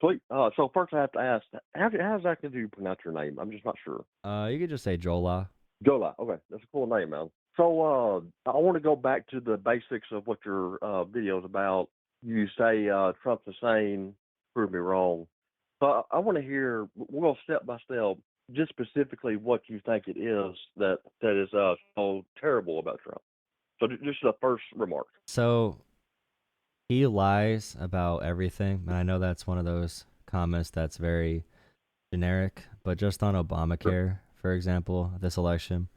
Sweet. So first I have to ask, how exactly do you pronounce your name? I'm just not sure. You could just say Jola. Gola. Okay, that's a cool name, man. So I want to go back to the basics of what your video is about. You say Trump's insane. Prove me wrong. So I want to hear. We'll go step by step, just specifically what you think it is that is so terrible about Trump. So just the first remark. So he lies about everything, and I know that's one of those comments that's very generic, but just on Sure. Obamacare, for example, this election,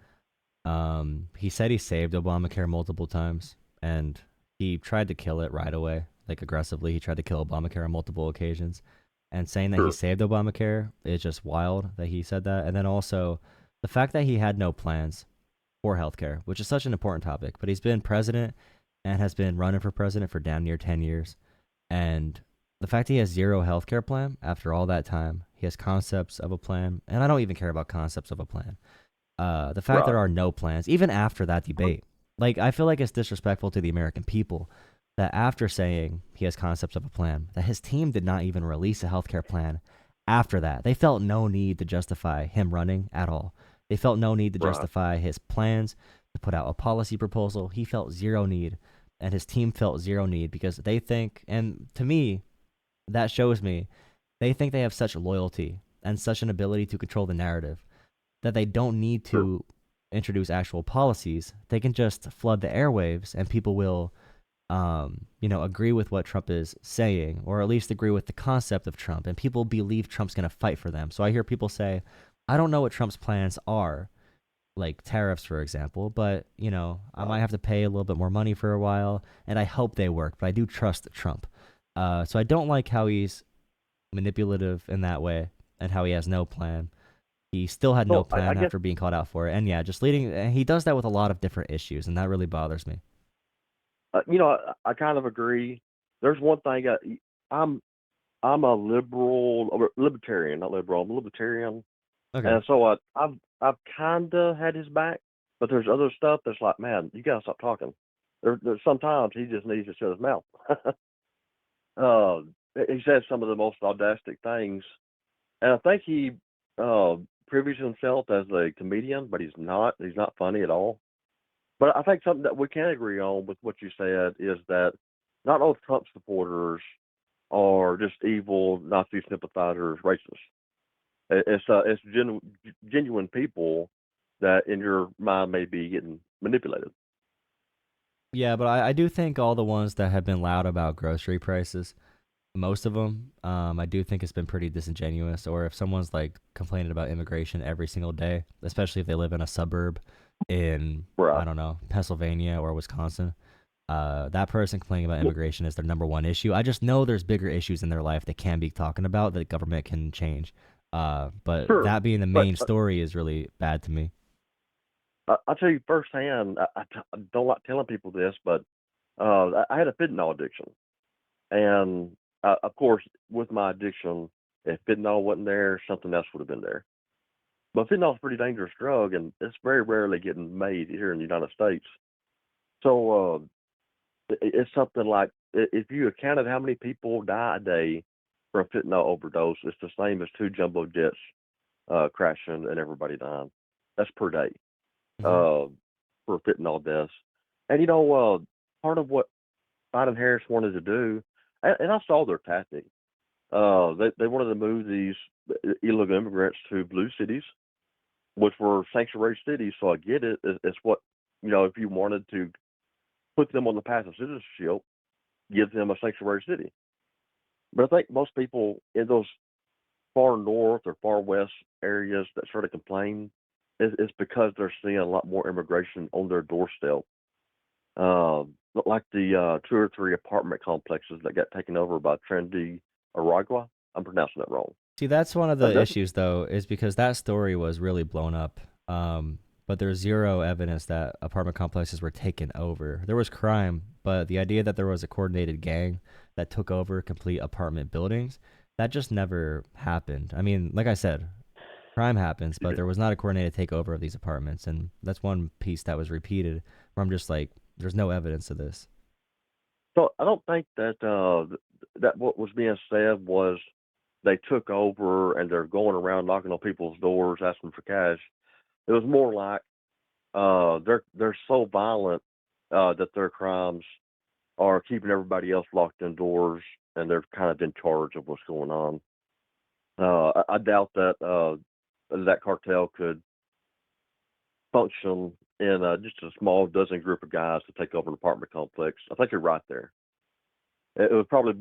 he said he saved Obamacare multiple times, and he tried to kill it right away, like aggressively. He tried to kill Obamacare on multiple occasions, and saying that he Sure. saved Obamacare is just wild that he said that. And then also the fact that he had no plans for healthcare, which is such an important topic. But he's been president and has been running for president for damn near 10 years. And the fact that he has zero healthcare plan after all that time, he has concepts of a plan. And I don't even care about concepts of a plan. The fact there Right. are no plans, even after that debate, like I feel like it's disrespectful to the American people that after saying he has concepts of a plan, that his team did not even release a healthcare plan after that. They felt no need to justify him running at all. They felt no need to Right. justify his plans to put out a policy proposal. He felt zero need, and his team felt zero need because they think, and to me, that shows me they think they have such loyalty and such an ability to control the narrative that they don't need Sure. to introduce actual policies. They can just flood the airwaves and people will, agree with what Trump is saying, or at least agree with the concept of Trump. And people believe Trump's going to fight for them. So I hear people say, I don't know what Trump's plans are, like tariffs, for example, but, I Right. might have to pay a little bit more money for a while. And I hope they work, but I do trust Trump. So I don't like how he's manipulative in that way and how he has no plan. He still had no So I plan guess after being called out for it. And yeah, just leading, and he does that with a lot of different issues, and that really bothers me. I kind of agree. There's one thing I'm I'm a liberal, or libertarian, not liberal. I'm a libertarian, Okay. and so I've kind of had his back, but there's other stuff that's like, man, you gotta stop talking. There's sometimes he just needs to shut his mouth. uh, he says some of the most audacity things, and I think he uh, privies himself as a comedian, but he's not. He's not funny at all. But I think something that we can agree on with what you said is that not all Trump supporters are just evil Nazi sympathizers, racists. It's genuine people that in your mind may be getting manipulated. Yeah, but I do think all the ones that have been loud about grocery prices, most of them, I do think it's been pretty disingenuous. Or if someone's like complaining about immigration every single day, especially if they live in a suburb in, I Right. don't know, Pennsylvania or Wisconsin, that person complaining about immigration is their number one issue. I just know there's bigger issues in their life they can be talking about that government can change. But Sure. that being the But main story is really bad to me. I'll tell you firsthand, I don't like telling people this, but I had a fentanyl addiction. And of course, with my addiction, if fentanyl wasn't there, something else would have been there. But fentanyl is a pretty dangerous drug, and it's very rarely getting made here in the United States. So it's something like if you accounted how many people die a day from fentanyl overdose, it's the same as two jumbo jets crashing and everybody dying. That's per day Hmm. uh, for fentanyl deaths. And part of what Biden Harris wanted to do, and I saw their tactic. They wanted to move these illegal immigrants to blue cities, which were sanctuary cities. So I get it. It's what if you wanted to put them on the path of citizenship, give them a sanctuary city. But I think most people in those far north or far west areas that sort of complain is because they're seeing a lot more immigration on their doorstep. Like the two or three apartment complexes that got taken over by Trendy Aragua. I'm pronouncing that wrong. See, that's one of the That's issues, though, is because that story was really blown up. But there's zero evidence that apartment complexes were taken over. There was crime, but the idea that there was a coordinated gang that took over complete apartment buildings, that just never happened. I mean, like I said, crime happens, but there was not a coordinated takeover of these apartments. And that's one piece that was repeated where I'm just like, there's no evidence of this. so I don't think that that what was being said was. they took over and they're going around knocking on people's doors asking for cash. It was more like they're so violent that their crimes are keeping everybody else locked indoors, and they're kind of in charge of what's going on. I doubt that that cartel could function in just a small dozen group of guys to take over an apartment complex. I think you're right there. It was probably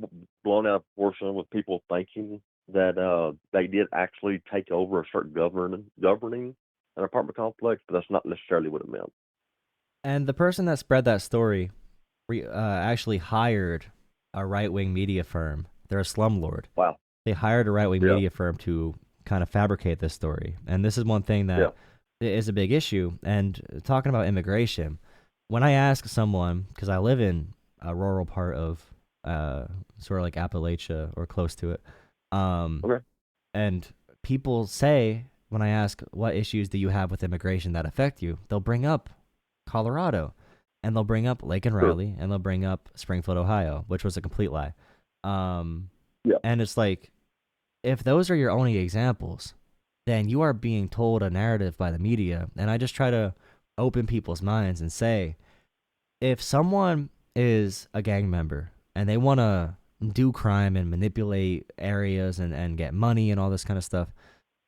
blown out of proportion with people thinking that they did actually take over a certain governing an apartment complex, but that's not necessarily what it meant. And the person that spread that story actually hired a right wing media firm. They're a slumlord. Wow. They hired a right wing Yeah. media firm to kind of fabricate this story. And this is one thing Yeah. that is a big issue. And talking about immigration, when I ask someone, because I live in a rural part of sort of like Appalachia or close to it, Okay. and people say, when I ask, what issues do you have with immigration that affect you, they'll bring up Colorado, and they'll bring up Lake and Sure. Riley, and they'll bring up Springfield, Ohio, which was a complete lie. Um, Yeah. and it's like, if those are your only examples, then you are being told a narrative by the media. And I just try to open people's minds and say, if someone is a gang member and they want to do crime and manipulate areas and get money and all this kind of stuff,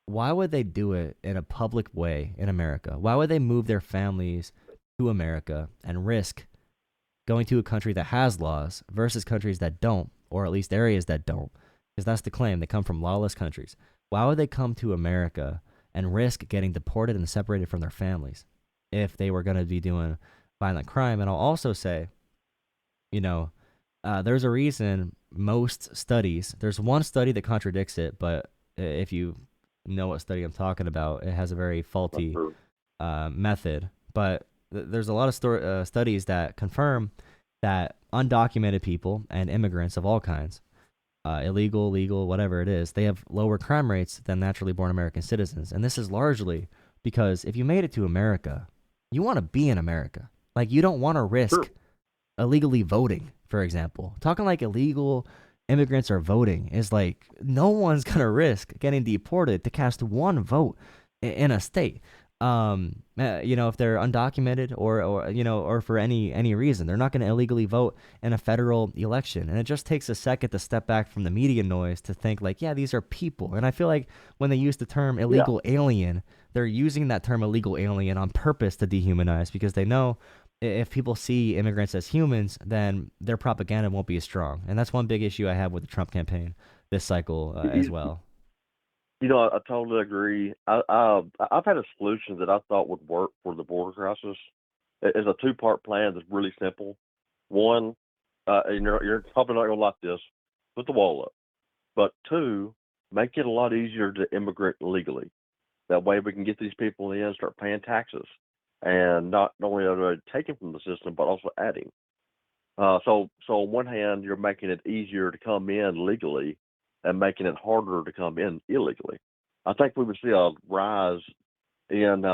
why would they do it in a public way in America? Why would they move their families to America and risk going to a country that has laws versus countries that don't, or at least areas that don't? Because that's the claim. They come from lawless countries. Why would they come to America and risk getting deported and separated from their families if they were going to be doing violent crime? And I'll also say, you know, there's a reason most studies, there's one study that contradicts it, but if you know what study I'm talking about, it has a very faulty Sure. method. But there's a lot of studies that confirm that undocumented people and immigrants of all kinds, illegal, legal, whatever it is, they have lower crime rates than naturally born American citizens. And this is largely because if you made it to America, you want to be in America. Like, you don't want to risk Sure. illegally voting, for example. Talking like illegal immigrants are voting is like, no one's going to risk getting deported to cast one vote in a state. If they're undocumented or for any reason, they're not going to illegally vote in a federal election. And it just takes a second to step back from the media noise to think like, yeah, these are people. And I feel like when they use the term Yeah. illegal alien, they're using that term illegal alien on purpose to dehumanize, because they know if people see immigrants as humans, then their propaganda won't be as strong. And that's one big issue I have with the Trump campaign this cycle as You, well. I totally agree. I've had a solution that I thought would work for the border crisis. It's a two-part plan that's really simple. One, and you're probably not going to like this, put the wall up. But two, make it a lot easier to immigrate legally. That way we can get these people in, start paying taxes, and not only are they taking from the system, but also adding. So on one hand, you're making it easier to come in legally, and making it harder to come in illegally. I think we would see a rise in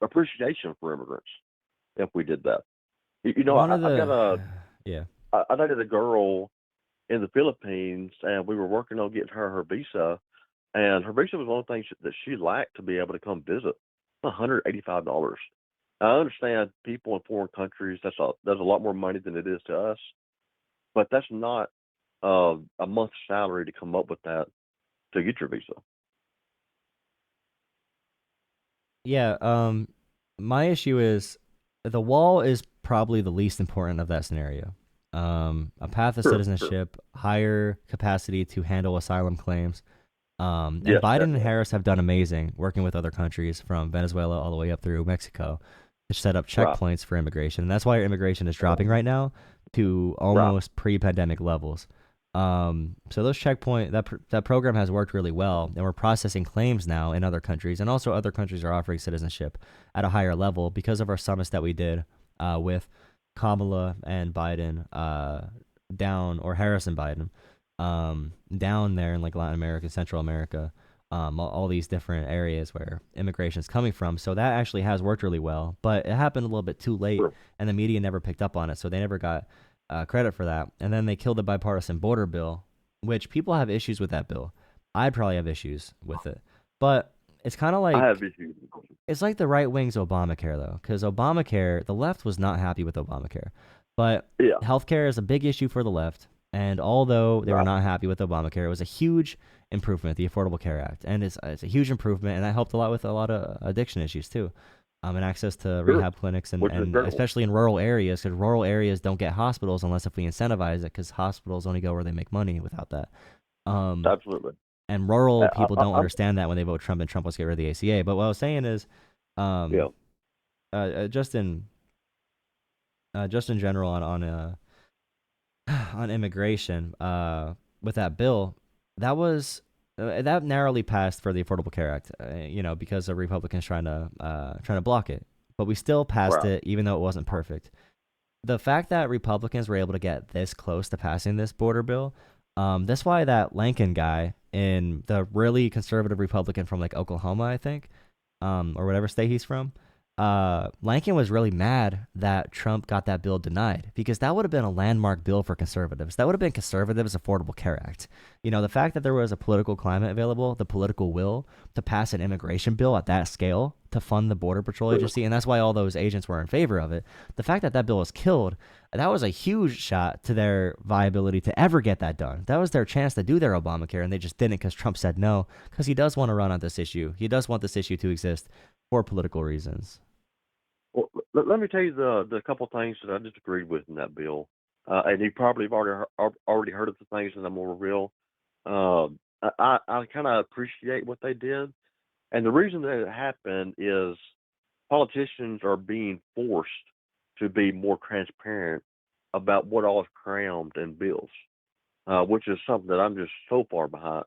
appreciation for immigrants if we did that. One of I've got the, yeah. I dated a girl in the Philippines, and we were working on getting her visa, and her visa was one of the things that she lacked to be able to come visit. $185. I understand people in foreign countries. That's a lot more money than it is to us, but that's not a month's salary to come up with that to get your visa. Yeah, my issue is the wall is probably the least important of that scenario. A path of Sure, sure. citizenship, higher capacity to handle asylum claims. And Yes, Biden and definitely. Harris have done amazing working with other countries from Venezuela all the way up through Mexico to set up Right, checkpoints for immigration. And that's why our immigration is dropping right now to right. almost pre-pandemic levels. So those that program has worked really well, and we're processing claims now in other countries, and also other countries are offering citizenship at a higher level because of our summits that we did with Kamala and Biden down, or Harris and Biden down there in like Latin America, Central America, all these different areas where immigration is coming from. So that actually has worked really well, but it happened a little bit too late, Sure. and the media never picked up on it, so they never got credit for that. And then they killed the bipartisan border bill which people have issues with that bill. I'd probably have issues with it, but it's kind of I have like issues. it's like the right wing's Obamacare though, because Obamacare, the left was not happy with Obamacare, but Yeah, healthcare is a big issue for the left. And although they were right. not happy with Obamacare, it was a huge improvement, the Affordable Care Act, and it's a huge improvement, and that helped a lot with a lot of addiction issues too, and access to Sure. rehab clinics, and Which is and incredible. especially in rural areas, because rural areas don't get hospitals unless if we incentivize it, because hospitals only go where they make money without that. Um, Absolutely. and rural people don't I'm, understand that when they vote Trump, and Trump wants to get rid of the ACA. But what I was saying is, yeah. um, just in just in general on immigration, with that bill, that was that narrowly passed for the Affordable Care Act, because the Republicans trying to block it, but we still passed Right. it, even though it wasn't perfect. The fact that Republicans were able to get this close to passing this border bill, that's why that Lankin guy in the really conservative Republican from like Oklahoma, I think, or whatever state he's from, Lankin was really mad that Trump got that bill denied because that would have been a landmark bill for conservatives. That would have been conservatives' Affordable Care Act. The fact that there was a political climate available, the political will to pass an immigration bill at that scale to fund the Border Patrol Sure. agency, and that's why all those agents were in favor of it. The fact that that bill was killed, that was a huge shot to their viability to ever get that done. That was their chance to do their Obamacare, and they just didn't because Trump said no, because he does want to run on this issue. He does want this issue to exist for political reasons. Well, let me tell you the couple things that I disagreed with in that bill, and you probably have already heard of the things that I'm gonna reveal. I kind of appreciate what they did, and the reason that it happened is politicians are being forced to be more transparent about what all is crammed in bills, which is something that I'm just so far behind.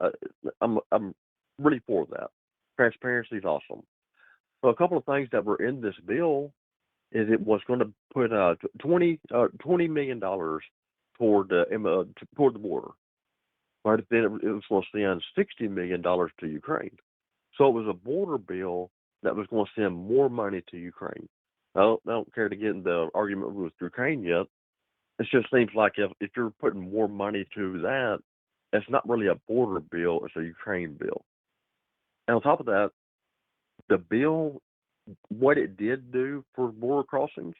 I'm really for that. Transparency is awesome. So a couple of things that were in this bill is it was going to put 20 million dollars toward toward the border, but then it was going to send $60 million to Ukraine. So it was a border bill that was going to send more money to Ukraine. I don't care to get in the argument with Ukraine yet. It just seems like if you're putting more money to that, it's not really a border bill; it's a Ukraine bill. And on top of that, the bill, what it did do for border crossings,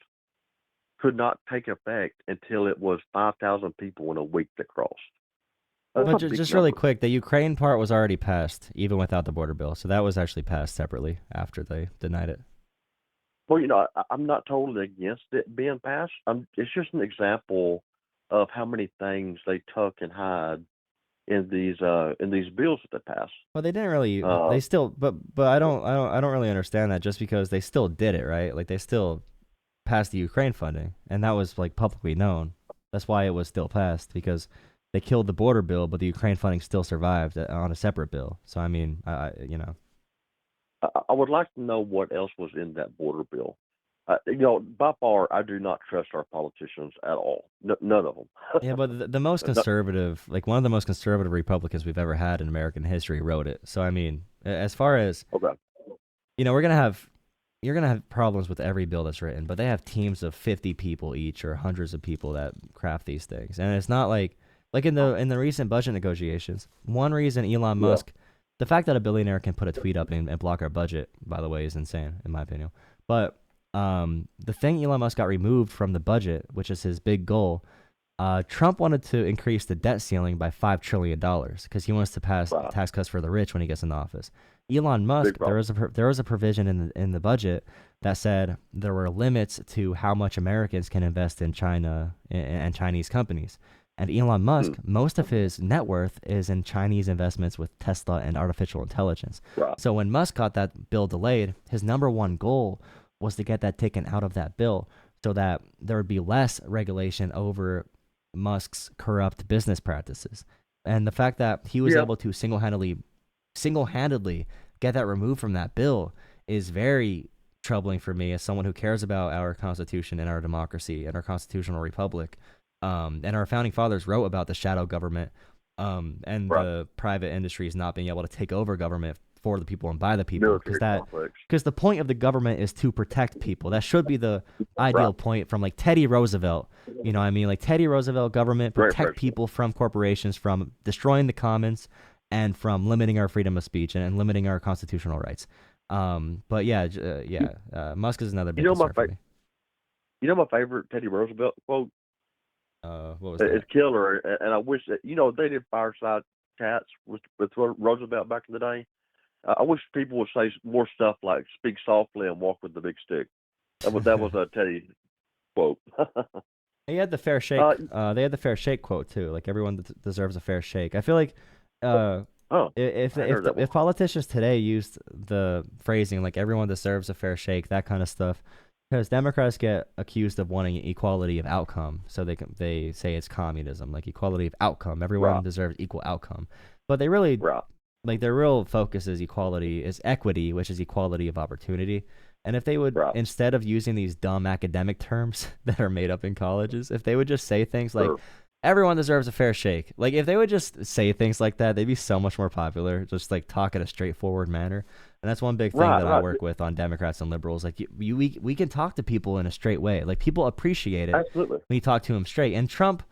could not take effect until it was 5,000 people in a week that crossed. That's But a big just really number. quick, the Ukraine part was already passed, even without the border bill. So that was actually passed separately after they denied it. Well, I'm not totally against it being passed. It's just an example of how many things they tuck and hide in these bills that they pass. Well, they didn't really. Uh, They still, but I don't really understand that. Just because they still did it, right? Like they still passed the Ukraine funding, and that was like publicly known. That's why it was still passed because they killed the border bill, but the Ukraine funding still survived on a separate bill. So I mean, I would like to know what else was in that border bill. By far, I do not trust our politicians at all. None of yeah. them. But the most conservative, like one of the most conservative Republicans we've ever had in American history, wrote it. So I mean, as far as Okay. we're gonna have you're gonna have problems with every bill that's written, but they have teams of 50 people each or hundreds of people that craft these things, and it's not like in the recent budget negotiations. One reason Elon Yeah. Musk, the fact that a billionaire can put a tweet up and block our budget, by the way, is insane in my opinion. But the thing Elon Musk got removed from the budget, which is his big goal. Trump wanted to increase the debt ceiling by $5 trillion because he wants to pass Right. tax cuts for the rich when he gets in office. Elon Big Musk, problem. there was a provision in the budget that said there were limits to how much Americans can invest in China and Chinese companies. And Elon Hmm. Musk, most of his net worth is in Chinese investments with Tesla and artificial intelligence. Right. So when Musk got that bill delayed, his number one goal was to get that taken out of that bill so that there would be less regulation over Musk's corrupt business practices. And the fact that he was Yeah. able to single-handedly get that removed from that bill is very troubling for me as someone who cares about our constitution and our democracy and our constitutional republic. And our founding fathers wrote about the shadow government, and Right. the private industries not being able to take over government for the people and by the people, military conflicts. because the point of the government is to protect people. That should be the ideal Right. point from like Teddy Roosevelt. You know what I mean? Like Teddy Roosevelt government Great protect president. people from corporations, from destroying the commons, and from limiting our freedom of speech and limiting our constitutional rights. But yeah, You, Musk is another you big know my concern for me. you know my favorite Teddy Roosevelt quote What was is that? killer, and I wish that they did fireside chats with Roosevelt back in the day. I wish people would say more stuff like "speak softly and walk with the big stick." That was a Teddy quote. He had the fair shake. uh, They had the fair shake quote too. Like everyone deserves a fair shake. I feel like, uh, oh, if I heard that one. if politicians today used the phrasing like everyone deserves a fair shake, that kind of stuff, because Democrats get accused of wanting equality of outcome, so they say it's communism, like equality of outcome. Everyone Right, deserves equal outcome, but they really right, like their real focus is equity, which is equality of opportunity. And if they would, right. instead of using these dumb academic terms that are made up in colleges, if they would just say things like Sure. everyone deserves a fair shake, like if they would just say things like that, they'd be so much more popular. Just like talk in a straightforward manner. And that's one big thing Right, that I right. work with on Democrats and liberals. Like we can talk to people in a straight way. Like people appreciate it Absolutely. when you talk to them straight. And Trump,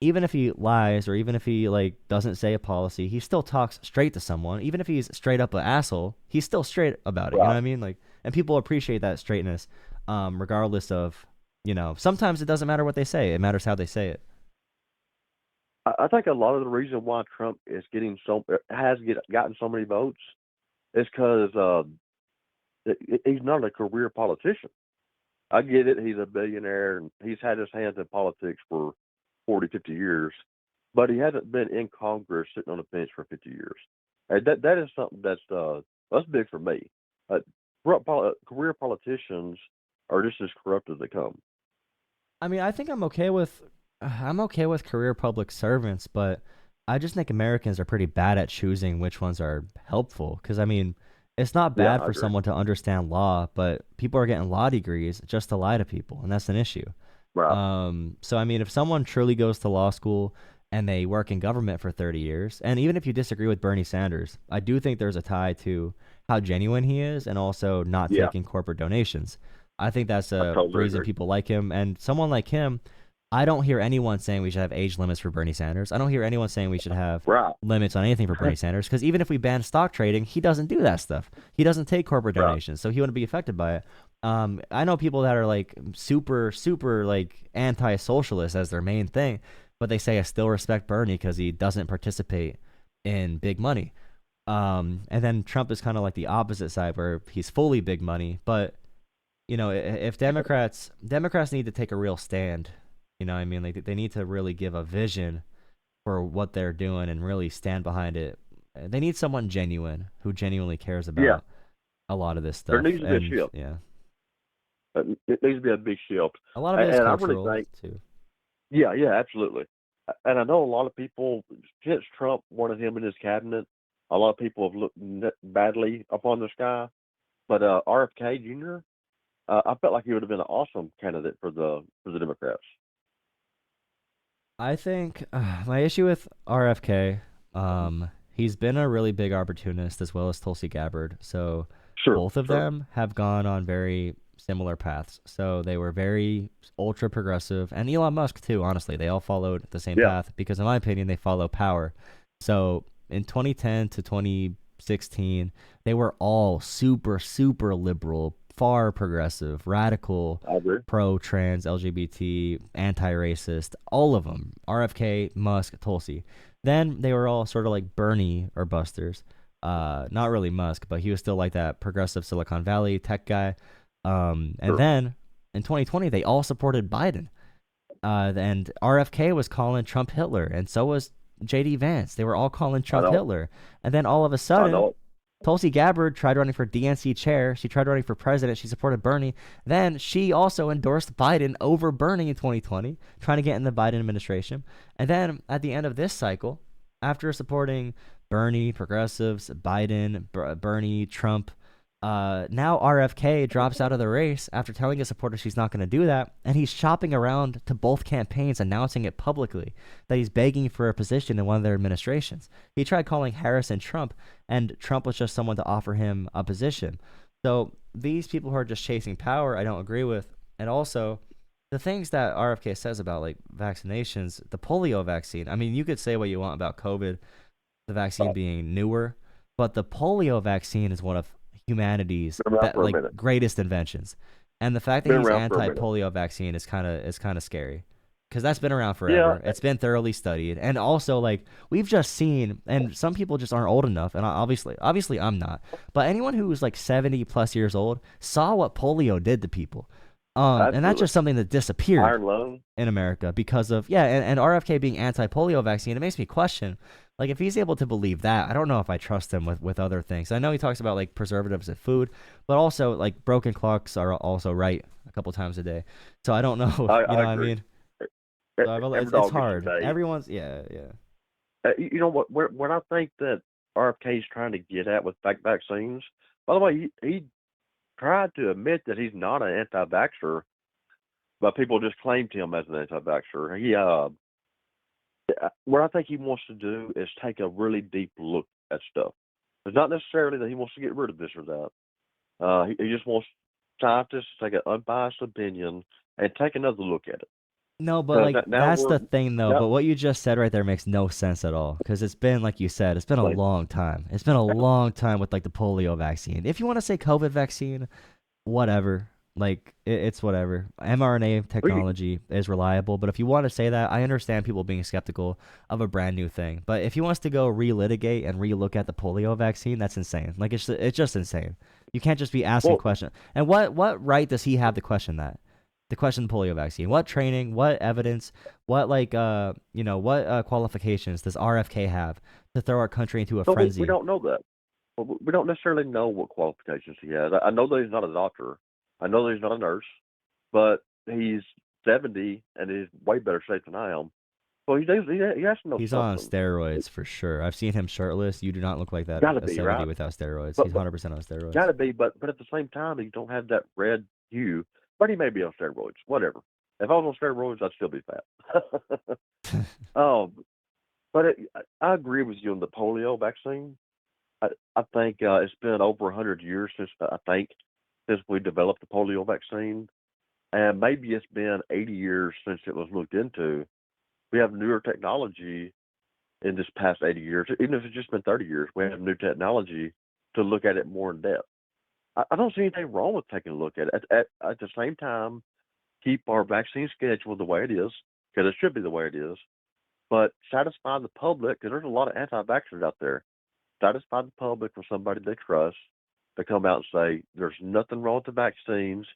even if he lies or even if he like doesn't say a policy, he still talks straight to someone. Even if he's straight up an asshole, he's still straight about it. You know Right. what I mean? Like, and people appreciate that straightness, regardless of, sometimes it doesn't matter what they say; it matters how they say it. I think a lot of the reason why Trump is getting gotten so many votes is because he's not a career politician. I get it; he's a billionaire and he's had his hands in politics for 40, 50 years, but he hasn't been in Congress sitting on a bench for 50 years. And that is something that's big for me. Uh, career politicians are just as corrupt as they come. I mean, I think I'm okay with career public servants, but I just think Americans are pretty bad at choosing which ones are helpful. Because I mean, it's not Yeah, bad I for agree. someone to understand law, but people are getting law degrees just to lie to people, and that's an issue. Right. So I mean, if someone truly goes to law school and they work in government for 30 years, and even if you disagree with Bernie Sanders, I do think there's a tie to how genuine he is and also not Yeah, taking corporate donations. I think that's I a totally reason agree. people like him. And someone like him, I don't hear anyone saying we should have age limits for Bernie Sanders. I don't hear anyone saying we should have Right. limits on anything for Bernie Sanders because even if we ban stock trading, he doesn't do that stuff. He doesn't take corporate Right. donations, so he wouldn't be affected by it. I know people that are like super, super like anti-socialist as their main thing, but they say I still respect Bernie because he doesn't participate in big money. And then Trump is kind of like the opposite side where he's fully big money. But if Democrats need to take a real stand, what I mean, like they need to really give a vision for what they're doing and really stand behind it. They need someone genuine who genuinely cares Yeah. about a lot of this There stuff. needs to be a And shift. yeah, It needs to be a big shift. a lot of it is And I really cultural think, too. yeah, yeah, absolutely. And I know a lot of people, since Trump wanted him in his cabinet, a lot of people have looked badly upon this guy. But RFK Jr., I felt like he would have been an awesome candidate for the Democrats. I think my issue with RFK, he's been a really big opportunist as well as Tulsi Gabbard. So Sure, both of sure. them have gone on very similar paths. So they were very ultra progressive, and Elon Musk too. Honestly, they all followed the same Yeah, path because, in my opinion, they follow power. So in 2010 to 2016, they were all super, super liberal, far progressive, radical, I agree. pro trans, LGBT, anti racist, all of them. RFK, Musk, Tulsi. Then they were all sort of like Bernie or Busters. Not really Musk, but he was still like that progressive Silicon Valley tech guy. And Sure. then in 2020, they all supported Biden. And RFK was calling Trump Hitler, and so was JD Vance. They were all calling I Trump know. Hitler. And then all of a I sudden, know. Tulsi Gabbard tried running for DNC chair. She tried running for president. She supported Bernie. Then she also endorsed Biden over Bernie in 2020, trying to get in the Biden administration. And then at the end of this cycle, after supporting Bernie, progressives, Biden, Bernie, Trump, Now RFK drops out of the race after telling his supporters she's not going to do that, and he's shopping around to both campaigns, announcing it publicly that he's begging for a position in one of their administrations. He tried calling Harris and Trump, and Trump was just someone to offer him a position. So these people who are just chasing power, I don't agree with. And also, the things that RFK says about like vaccinations, the polio vaccine. I mean, you could say what you want about COVID, the vaccine being newer, but the polio vaccine is one of humanity's Been around for a minute. greatest inventions. And the fact that Been he's around for a minute. anti-polio vaccine is kind of scary because that's been around Yeah, forever. It's been thoroughly studied, and also like we've just seen, and some people just aren't old enough, and obviously I'm not, but anyone who's like 70 plus years old saw what polio did to people. And that's absolutely. just something that disappeared Iron lung. in America because of and RFK being anti-polio vaccine. It makes me question, like, if he's able to believe that, I don't know if I trust him with other things. I know he talks about like preservatives in food, but also like broken clocks are also right a couple times a day. So I don't know, you know what I Agree. mean? Every It's dog gets a hard. day. Everyone's yeah. You know what? When I think that RFK is trying to get at with vaccines. By the way, he tried to admit that he's not an anti-vaxxer, but people just claimed him as an anti-vaxxer. What I think he wants to do is take a really deep look at stuff. It's not necessarily that he wants to get rid of this or that. He just wants scientists to take an unbiased opinion and take another look at it. No, but Because like now that's we're the thing though. now, But what you just said right there makes no sense at all because it's been like you said, it's been a like, long time. It's been a long time with like the polio vaccine. If you want to say COVID vaccine, whatever. Like it's whatever. mRNA we, technology is reliable, but if you want to say that, I understand people being skeptical of a brand new thing. But if he wants to go relitigate and relook at the polio vaccine, that's insane. Like it's just insane. You can't just be asking well, questions. And what right does he have to question that? To question the polio vaccine? What training? What evidence? What what qualifications does RFK have to throw our country into a no, we frenzy? don't know that. We don't necessarily know what qualifications he has. I know that he's not a doctor. I know that he's not a nurse, but he's 70 and he's way better shape than I am. So he has to know He's on something. steroids for sure. I've seen him shirtless. You do not look like that Got to a be 70 right, without steroids. He's but 100% on got steroids. to be. But at the same time, he don't have that red hue. But he may be on steroids. Whatever. If I was on steroids, I'd still be fat. um, but I agree with you on the polio vaccine. I think it's been over 100 years since we developed the polio vaccine, and maybe it's been 80 years since it was looked into. We have newer technology in this past 80 years, even if it's just been 30 years. We have new technology to look at it more in depth. I don't see anything wrong with taking a look at it. At the same time, keep our vaccine schedule the way it is, because it should be the way it is, but satisfy the public, because there's a lot of anti-vaxxers out there. Satisfy the public with somebody they trust to come out and say, there's nothing wrong with the vaccines.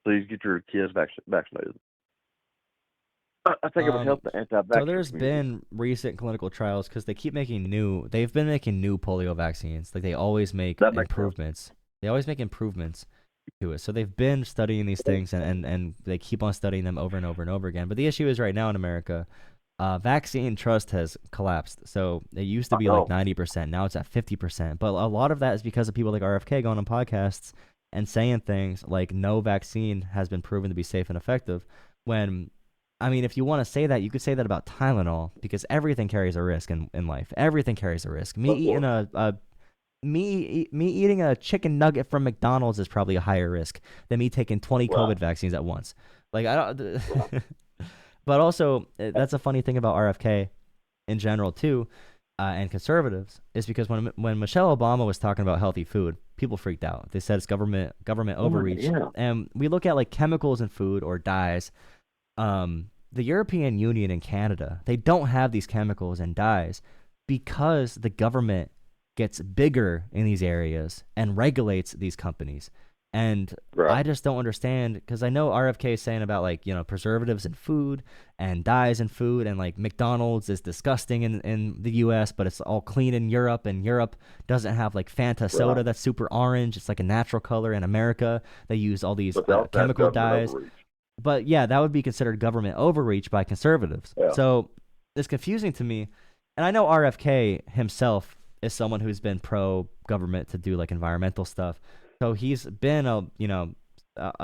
Please get your kids vaccinated. I think it would Um, help the so anti-vaxxer there's community. been recent clinical trials because they've been making new polio vaccines. Like they always make That makes sense. improvements. They always make improvements to it. So they've been studying these things and they keep on studying them over and over and over again. But the issue is right now in America, vaccine trust has collapsed. So it used to I be like know. 90%. Now it's at 50%. But a lot of that is because of people like RFK going on podcasts and saying things like no vaccine has been proven to be safe and effective. When, I mean, if you want to say that, you could say that about Tylenol because everything carries a risk in life. Everything carries a risk. Of course. Me eating a chicken nugget from McDonald's is probably a higher risk than me taking 20 Right. COVID vaccines at once. Like I don't. Right. But also, that's a funny thing about RFK in general too, and conservatives is because when Michelle Obama was talking about healthy food, people freaked out. They said it's government overreach, Yeah. and we look at like chemicals in food or dyes. The European Union and Canada, they don't have these chemicals and dyes because the government gets bigger in these areas and regulates these companies. And Right. I just don't understand because I know RFK is saying about like, preservatives in food and dyes in food and like McDonald's is disgusting in the US, but it's all clean in Europe and Europe doesn't have like Fanta Right. soda that's super orange. It's like a natural color. In America, they use all these But they also have chemical government dyes, overreach. but yeah, that would be considered government overreach by conservatives. Yeah. So it's confusing to me. And I know RFK himself is someone who's been pro government to do like environmental stuff. So he's been a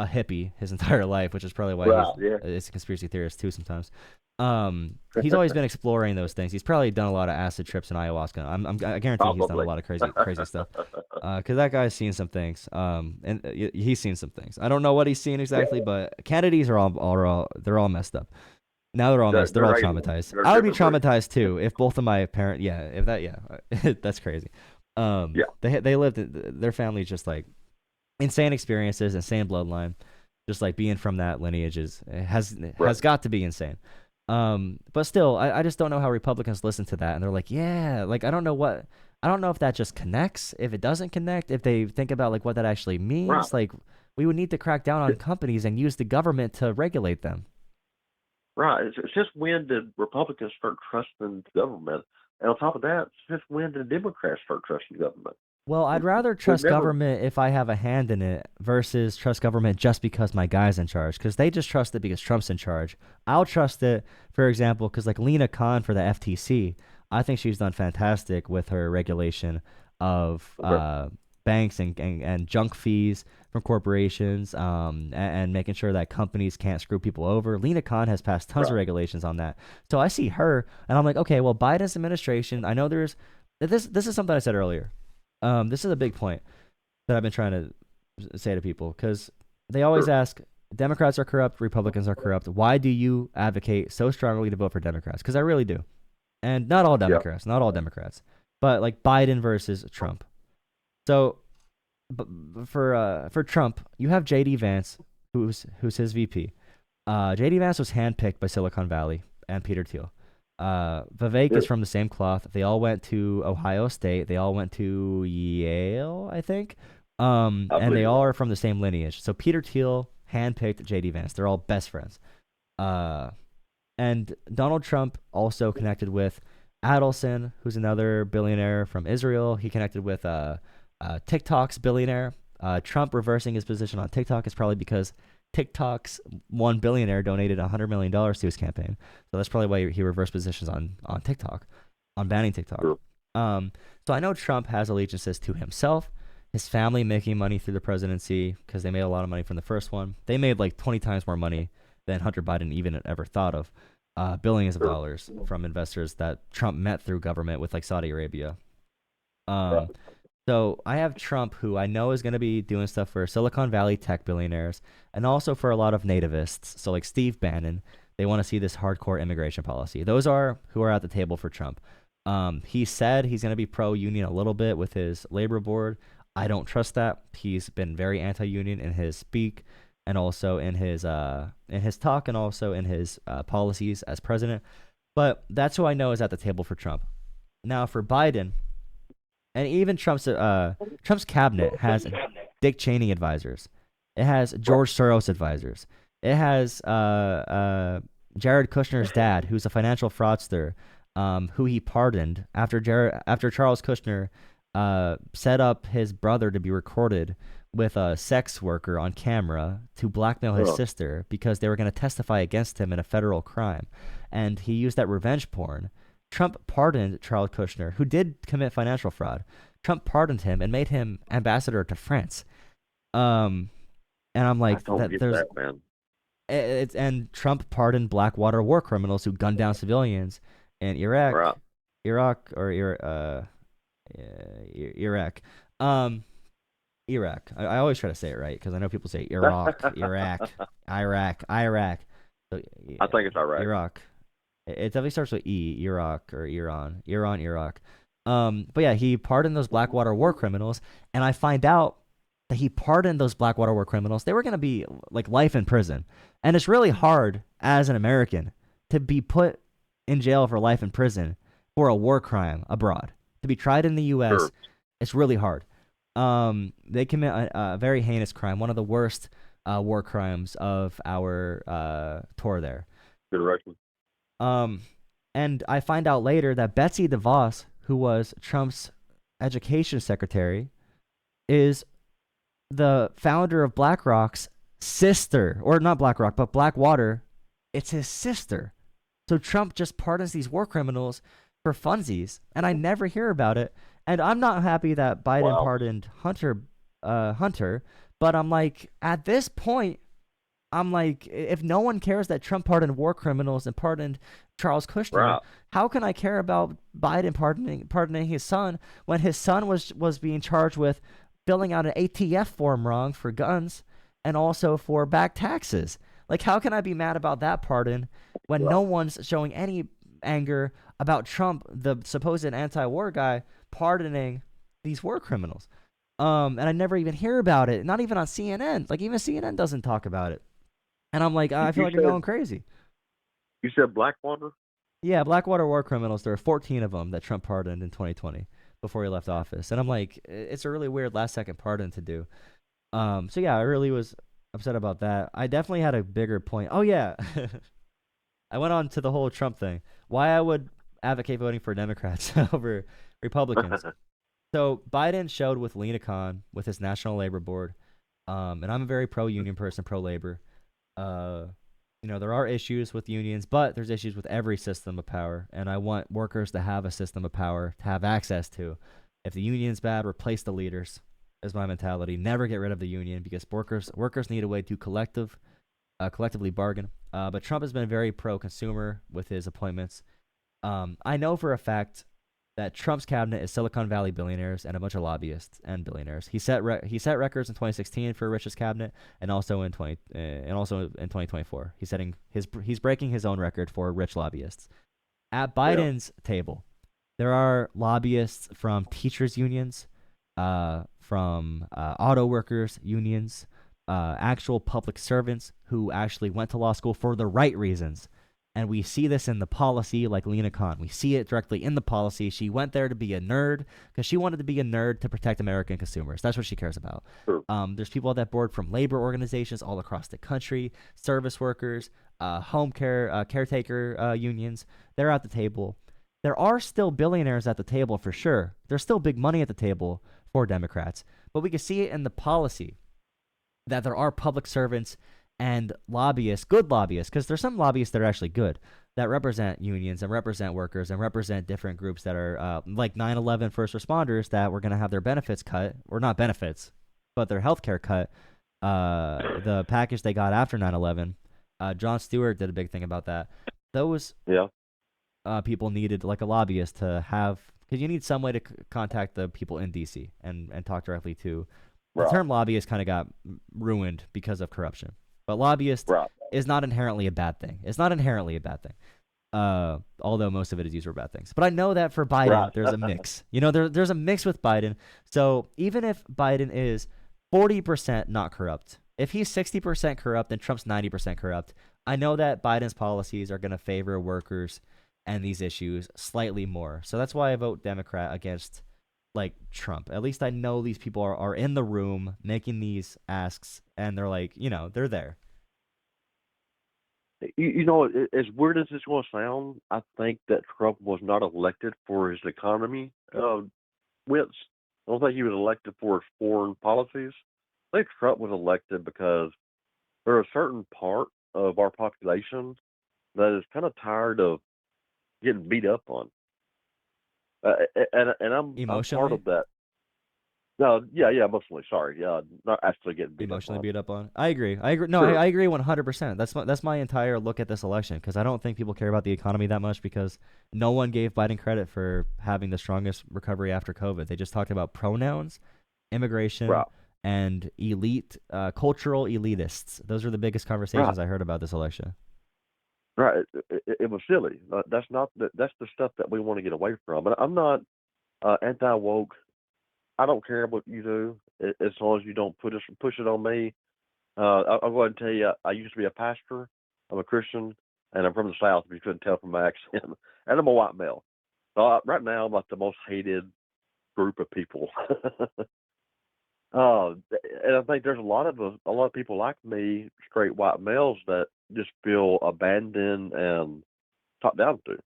hippie his entire life, which is probably why Right. Yeah. it's a conspiracy theorist too sometimes. He's always been exploring those things. He's probably done a lot of acid trips and ayahuasca. I guarantee he's done a Probably. lot of crazy stuff. Because that guy's seen some things. And he's seen some things. I don't know what he's seen exactly, but Kennedys they're all messed up. Now they're all messed. They're all regular. traumatized. They're I would be different breed. traumatized too if both of my parents. Yeah, if that. Yeah, that's crazy. Yeah. They lived. Their family's just like insane experiences, insane bloodline. Just like being from that lineage Right. has got to be insane. But still, I just don't know how Republicans listen to that and they're like, yeah, like I don't know if that just connects, if it doesn't connect, if they think about like what that actually Right. means. Like we would need to crack down on companies and use the government to regulate them. Right. It's just when did Republicans start trusting the government? And on top of that, it's just when did Democrats start trusting government? Well, I'd rather We've trust never. government if I have a hand in it versus trust government just because my guy's in charge. Because they just trust it because Trump's in charge. I'll trust it, for example, because like Lena Khan for the FTC, I think she's done fantastic with her regulation of Okay. banks and junk fees from corporations and making sure that companies can't screw people over. Lena Khan has passed tons of Right. regulations on that. So I see her and I'm like, okay, well, Biden's administration, I know there's this is something I said earlier. This is a big point that I've been trying to say to people because they always Sure. ask, Democrats are corrupt, Republicans are corrupt. Why do you advocate so strongly to vote for Democrats? Because I really do. And Yeah. Not all Democrats, but like Biden versus Trump. So for Trump, you have JD Vance, who's his VP. JD Vance was handpicked by Silicon Valley and Peter Thiel. Vivek Yeah. is from the same cloth. They all went to Ohio State. They all went to Yale, I think. I And believe they you're all right. are from the same lineage. So Peter Thiel handpicked JD Vance. They're all best friends. Uh, and Donald Trump also connected with Adelson, who's another billionaire from Israel. He connected with TikTok's billionaire. Trump reversing his position on TikTok is probably because TikTok's one billionaire donated $100 million to his campaign. So that's probably why he reversed positions on TikTok, on banning TikTok. Sure. Um, so I know Trump has allegiances to himself, his family making money through the presidency because they made a lot of money from the first one. They made like 20 times more money than Hunter Biden even ever thought of. Billions of Sure. dollars from investors that Trump met through government with like Saudi Arabia. Um, Right. so I have Trump, who I know is going to be doing stuff for Silicon Valley tech billionaires and also for a lot of nativists. So like Steve Bannon, they want to see this hardcore immigration policy. Those are who are at the table for Trump. He said he's going to be pro-union a little bit with his labor board. I don't trust that. He's been very anti-union in his speak and also in his talk and also in his policies as president. But that's who I know is at the table for Trump. Now for Biden, and even Trump's cabinet has Dick Cheney advisors. It has Right. George Soros advisors. It has Jared Kushner's dad, who's a financial fraudster, who he pardoned after Charles Kushner set up his brother to be recorded with a sex worker on camera to blackmail his Uh, sister because they were going to testify against him in a federal crime, and he used that revenge porn. Trump pardoned Charles Kushner, who did commit financial fraud. Trump pardoned him and made him ambassador to France. Um, and I'm I like, don't that get there's that, man. it's and Trump pardoned Blackwater war criminals who gunned down civilians in Right. Iraq or Iraq, um, Iraq. I always try to say it right because I know people say Iraq, Iraq, Iraq. So I think it's Iraq. Iraq. It definitely starts with E, Iraq or Iran, Iraq. But yeah, he pardoned those Blackwater war criminals, and I find out that he pardoned those Blackwater war criminals. They were gonna be like life in prison, and it's really hard as an American to be put in jail for life in prison for a war crime abroad. To be tried in the U.S., Sure. it's really hard. They commit a very heinous crime, one of the worst war crimes of our tour there. Good direction. Um, and I find out later that Betsy DeVos, who was Trump's education secretary, is the founder of BlackRock's sister, or not BlackRock, but Blackwater. It's his sister. So Trump just pardons these war criminals for funsies, and I never hear about it. And I'm not happy that Biden Wow. pardoned Hunter Hunter. But I'm like, at this point, I'm like, if no one cares that Trump pardoned war criminals and pardoned Charles Kushner, Right. how can I care about Biden pardoning his son when his son was being charged with filling out an ATF form wrong for guns and also for back taxes? Like, how can I be mad about that pardon when Right. no one's showing any anger about Trump, the supposed anti-war guy, pardoning these war criminals? And I never even hear about it. Not even on CNN. Like, even CNN doesn't talk about it. And I'm like, You, I feel you like I'm said going crazy. you said Blackwater. Yeah, Blackwater war criminals. There are 14 of them that Trump pardoned in 2020 before he left office. And I'm like, it's a really weird last second pardon to do. So yeah, I really was upset about that. I definitely had a bigger point. Oh yeah, I went on to the whole Trump thing. Why I would advocate voting for Democrats over Republicans. So Biden showed with Lena Khan with his National Labor Board, and I'm a very pro-union person, pro-labor. Uh, there are issues with unions, but there's issues with every system of power, and I want workers to have a system of power to have access to. If the union's bad, replace the leaders. Is my mentality. Never get rid of the union because workers need a way to collectively bargain. But Trump has been very pro-consumer with his appointments. I know for a fact that Trump's cabinet is Silicon Valley billionaires and a bunch of lobbyists and billionaires. He set records in 2016 for richest cabinet, and also in 2024. He's breaking his own record for rich lobbyists. At Yeah. Biden's table, there are lobbyists from teachers unions, from auto workers unions, actual public servants who actually went to law school for the right reasons. And we see this in the policy, like Lena Khan. We see it directly in the policy. She went there to be a nerd because she wanted to be a nerd to protect American consumers. That's what she cares about. True. There's people on that board from labor organizations all across the country, service workers, home care, caretaker unions. They're at the table. There are still billionaires at the table for sure. There's still big money at the table for Democrats. But we can see it in the policy that there are public servants and lobbyists, good lobbyists, because there's some lobbyists that are actually good, that represent unions and represent workers and represent different groups that are like 9/11 first responders that were going to have their benefits cut, or not benefits, but their health care cut, the package they got after 9/11. Jon Stewart did a big thing about that. Those Yeah. people needed like a lobbyist to have, because you need some way to contact the people in DC and talk directly to. The Right. term lobbyist kind of got ruined because of corruption, but lobbyist Right. is not inherently a bad thing. It's not inherently a bad thing. Although most of it is used for bad things. But I know that for Biden, Right. there's a mix. There's a mix with Biden. So even if Biden is 40% not corrupt, if he's 60% corrupt and Trump's 90% corrupt, I know that Biden's policies are going to favor workers and these issues slightly more. So that's why I vote Democrat against like Trump. At least I know these people are in the room making these asks, and they're like, they're there. As weird as this going to sound, I think that Trump was not elected for his economy wits. I don't think he was elected for his foreign policies. I think Trump was elected because there are a certain part of our population that is kind of tired of getting beat up on, and I'm part Emotionally, of that. No, yeah, yeah, emotionally. Sorry, yeah, not actually getting beat up emotionally on. beat up on. I agree. I agree. No, Sure. I agree 100%. That's my entire look at this election, because I don't think people care about the economy that much, because no one gave Biden credit for having the strongest recovery after COVID. They just talked about pronouns, immigration, Right. and cultural elitists. Those are the biggest Right. conversations I heard about this election. Right. It was silly. That's not that's the stuff that we want to get away from. But I'm not anti woke. I don't care what you do as long as you don't push it on me. I'll go ahead and tell you, I used to be a pastor. I'm a Christian, and I'm from the South. If you couldn't tell from my accent, and I'm a white male. So right now, I'm like the most hated group of people. uh, and I think there's a lot of people like me, straight white males, that just feel abandoned and talked down to.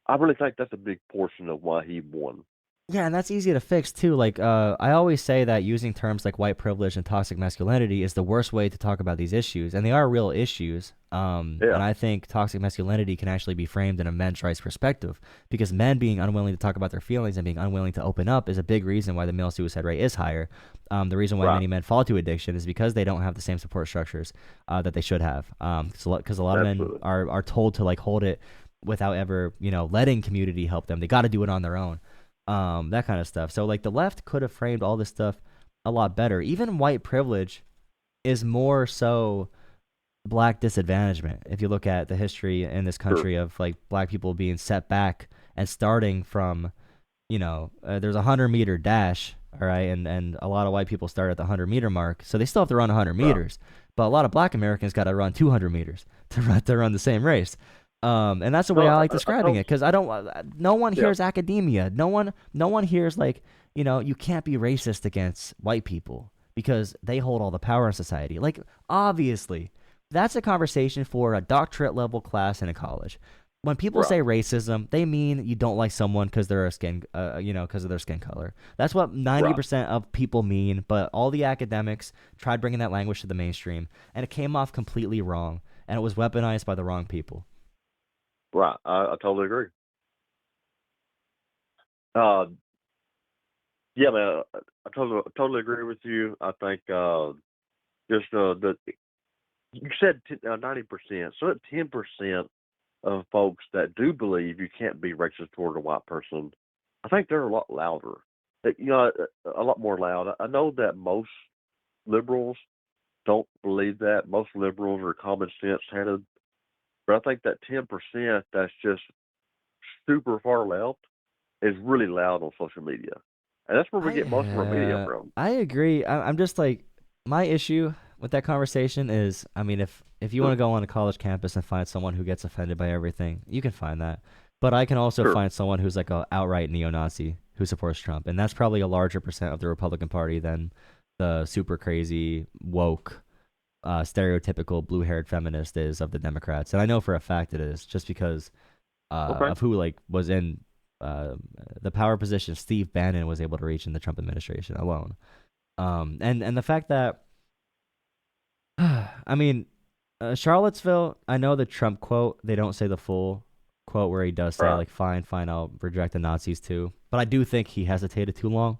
I really think that's a big portion of why he won. Yeah, and that's easy to fix too. Like, I always say that using terms like white privilege and toxic masculinity is the worst way to talk about these issues, and they are real issues. Yeah, And I think toxic masculinity can actually be framed in a men's rights perspective, because men being unwilling to talk about their feelings and being unwilling to open up is a big reason why the male suicide rate is higher. The reason why right. many men fall to addiction is because they don't have the same support structures that they should have. Because a lot of men Absolutely. are told to like hold it without ever letting community help them. They got to do it on their own, that kind of stuff. So like the left could have framed all this stuff a lot better. Even white privilege is more so black disadvantagement. If you look at the history in this Sure. country of like black people being set back and starting from, there's a 100-meter dash, all right, and a lot of white people start at the 100-meter mark, so they still have to run 100 Right. meters. But a lot of black Americans got to run 200 meters to run the same race. And that's the way No, I like I describing told. it, because I don't. No one Yeah. hears academia. No one hears like you can't be racist against white people because they hold all the power in society. Like obviously, that's a conversation for a doctorate level class in a college. When people Right. say racism, they mean you don't like someone because they're a skin, because of their skin color. That's what Right. 90% of people mean. But all the academics tried bringing that language to the mainstream, and it came off completely wrong, and it was weaponized by the wrong people. Right. I totally agree. Uh, yeah, man. I totally agree with you. I think just the you said 90%. So that 10% of folks that do believe you can't be racist toward a white person, I think they're a lot louder. A lot more loud. I know that most liberals don't believe that. Most liberals are common sense headed, but I think that 10% that's just super far left is really loud on social media, and that's where we get most of our media I from. I agree. I'm just like my issue with that conversation is, I mean, if you want to Sure, go on a college campus and find someone who gets offended by everything, you can find that. But I can also sure, find someone who's like a outright neo-Nazi who supports Trump, and that's probably a larger percent of the Republican Party than the super crazy woke, stereotypical blue-haired feminist is of the Democrats. And I know for a fact it is, just because okay, of who like was in uh, the power position Steve Bannon was able to reach in the Trump administration alone. And the fact that I mean, Charlottesville. I know the Trump quote. They don't say the full quote where he does say right, like, "Fine, fine, I'll reject the Nazis too." But I do think he hesitated too long.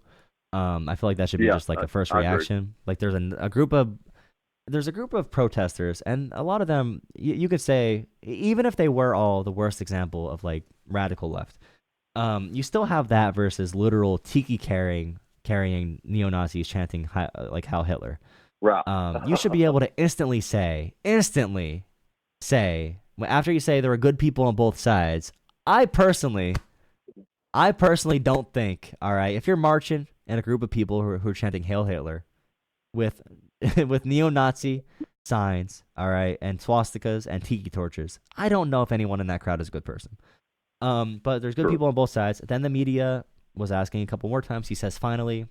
I feel like that should be yeah, just like a first I agree. reaction. Like there's a group of protesters, and a lot of them you could say, even if they were all the worst example of like radical left, you still have that versus literal tiki carrying neo Nazis chanting like Heil Hitler. Right. You should be able to instantly say, after you say there are good people on both sides. I personally, I personally don't think. All right, if you're marching in a group of people who are chanting Hail Hitler with with neo-Nazi signs, all right, and swastikas and tiki torches, I don't know if anyone in that crowd is a good person. But there's good Sure, people on both sides. Then the media was asking a couple more times. He says finally,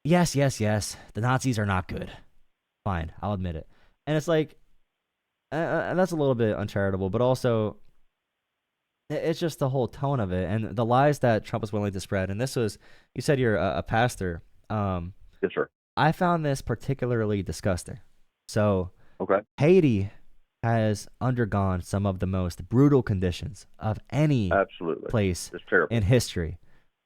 yes, yes, yes, the Nazis are not good. Fine, I'll admit it. And it's like, and that's a little bit uncharitable, but also it's just the whole tone of it and the lies that Trump was willing to spread. And this was, you said you're a pastor. yes, sir. I found this particularly disgusting. So Okay, Haiti has undergone some of the most brutal conditions of any absolutely. place It's in terrible. history.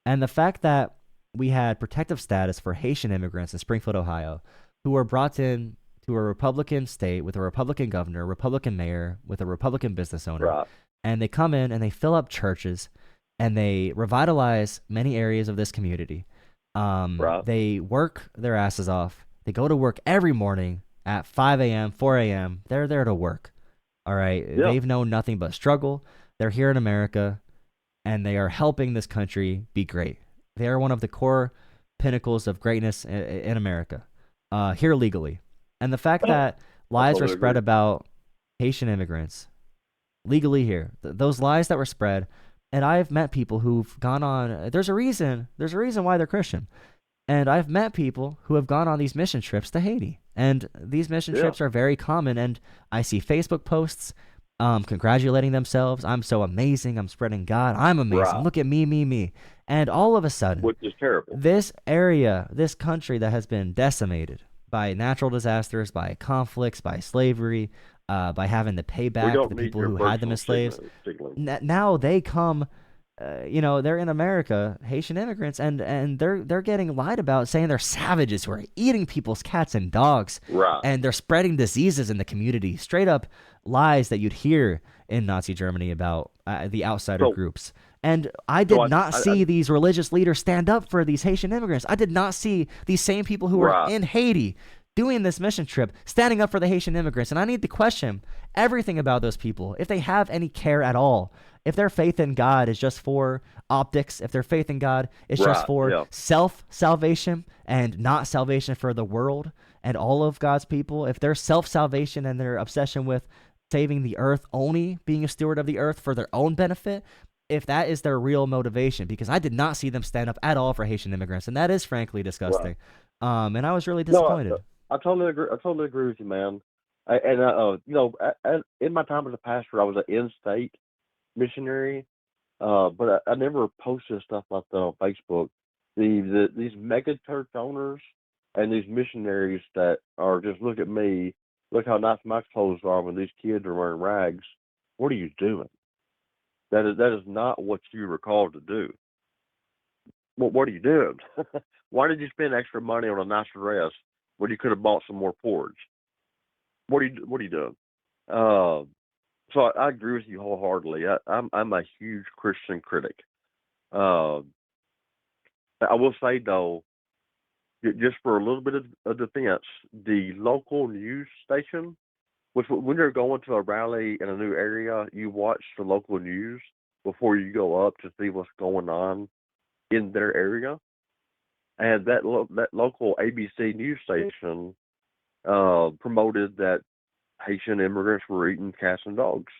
And the fact that we had protective status for Haitian immigrants in Springfield, Ohio, who were brought in to a Republican state with a Republican governor, a Republican mayor, with a Republican business owner, Right, and they come in and they fill up churches and they revitalize many areas of this community. right. They work their asses off. They go to work every morning at 5 a.m., 4 a.m. They're there to work. All right. Yeah, They've known nothing but struggle. They're here in America and they are helping this country be great. They are one of the core pinnacles of greatness in America, here legally. And the fact that I lies were totally spread agree. about Haitian immigrants legally here, those lies that were spread, and I've met people who've gone on. There's a reason. There's a reason why they're Christian. And I've met people who have gone on these mission trips to Haiti. And these mission Yeah, trips are very common. And I see Facebook posts. congratulating themselves. I'm so amazing. I'm spreading God. I'm amazing. Right. Look at me, me, me. And all of a sudden, Which is terrible. this area, this country that has been decimated by natural disasters, by conflicts, by slavery, by having to pay We back don't the need people your who had them virtual as slaves. signaling. Now they come, they're in America, Haitian immigrants, and they're getting lied about, saying they're savages who are eating people's cats and dogs, Right. and they're spreading diseases in the community. Straight up lies that you'd hear in Nazi Germany about the outsider So, groups. And I so did not see these religious leaders stand up for these Haitian immigrants. I did not see these same people who were right. in Haiti doing this mission trip standing up for the Haitian immigrants. And I need to question everything about those people, if they have any care at all. If their faith in God is just for optics, if their faith in God is just Right. for Yeah. self-salvation and not salvation for the world and all of God's people, if their self-salvation and their obsession with saving the earth, only being a steward of the earth for their own benefit, if that is their real motivation, because I did not see them stand up at all for Haitian immigrants, and that is frankly Right. disgusting. And I was really No, disappointed. I totally agree. I totally agree with you, man. In my time as a pastor, I was an in-state missionary, but I never posted stuff like that on Facebook. These mega church owners and these missionaries that are just look at me, look how nice my clothes are when these kids are wearing rags. What are you doing? That is not what you were called to do. What are you doing? Why did you spend extra money on a nice dress when you could have bought some more porridge? What are you doing? Uh, so I agree with you wholeheartedly. I'm a huge Christian critic. Uh, I will say though, just for a little bit of defense, the local news station, which when you're going to a rally in a new area, you watch the local news before you go up to see what's going on in their area. And that local ABC news station promoted that Haitian immigrants were eating cats and dogs,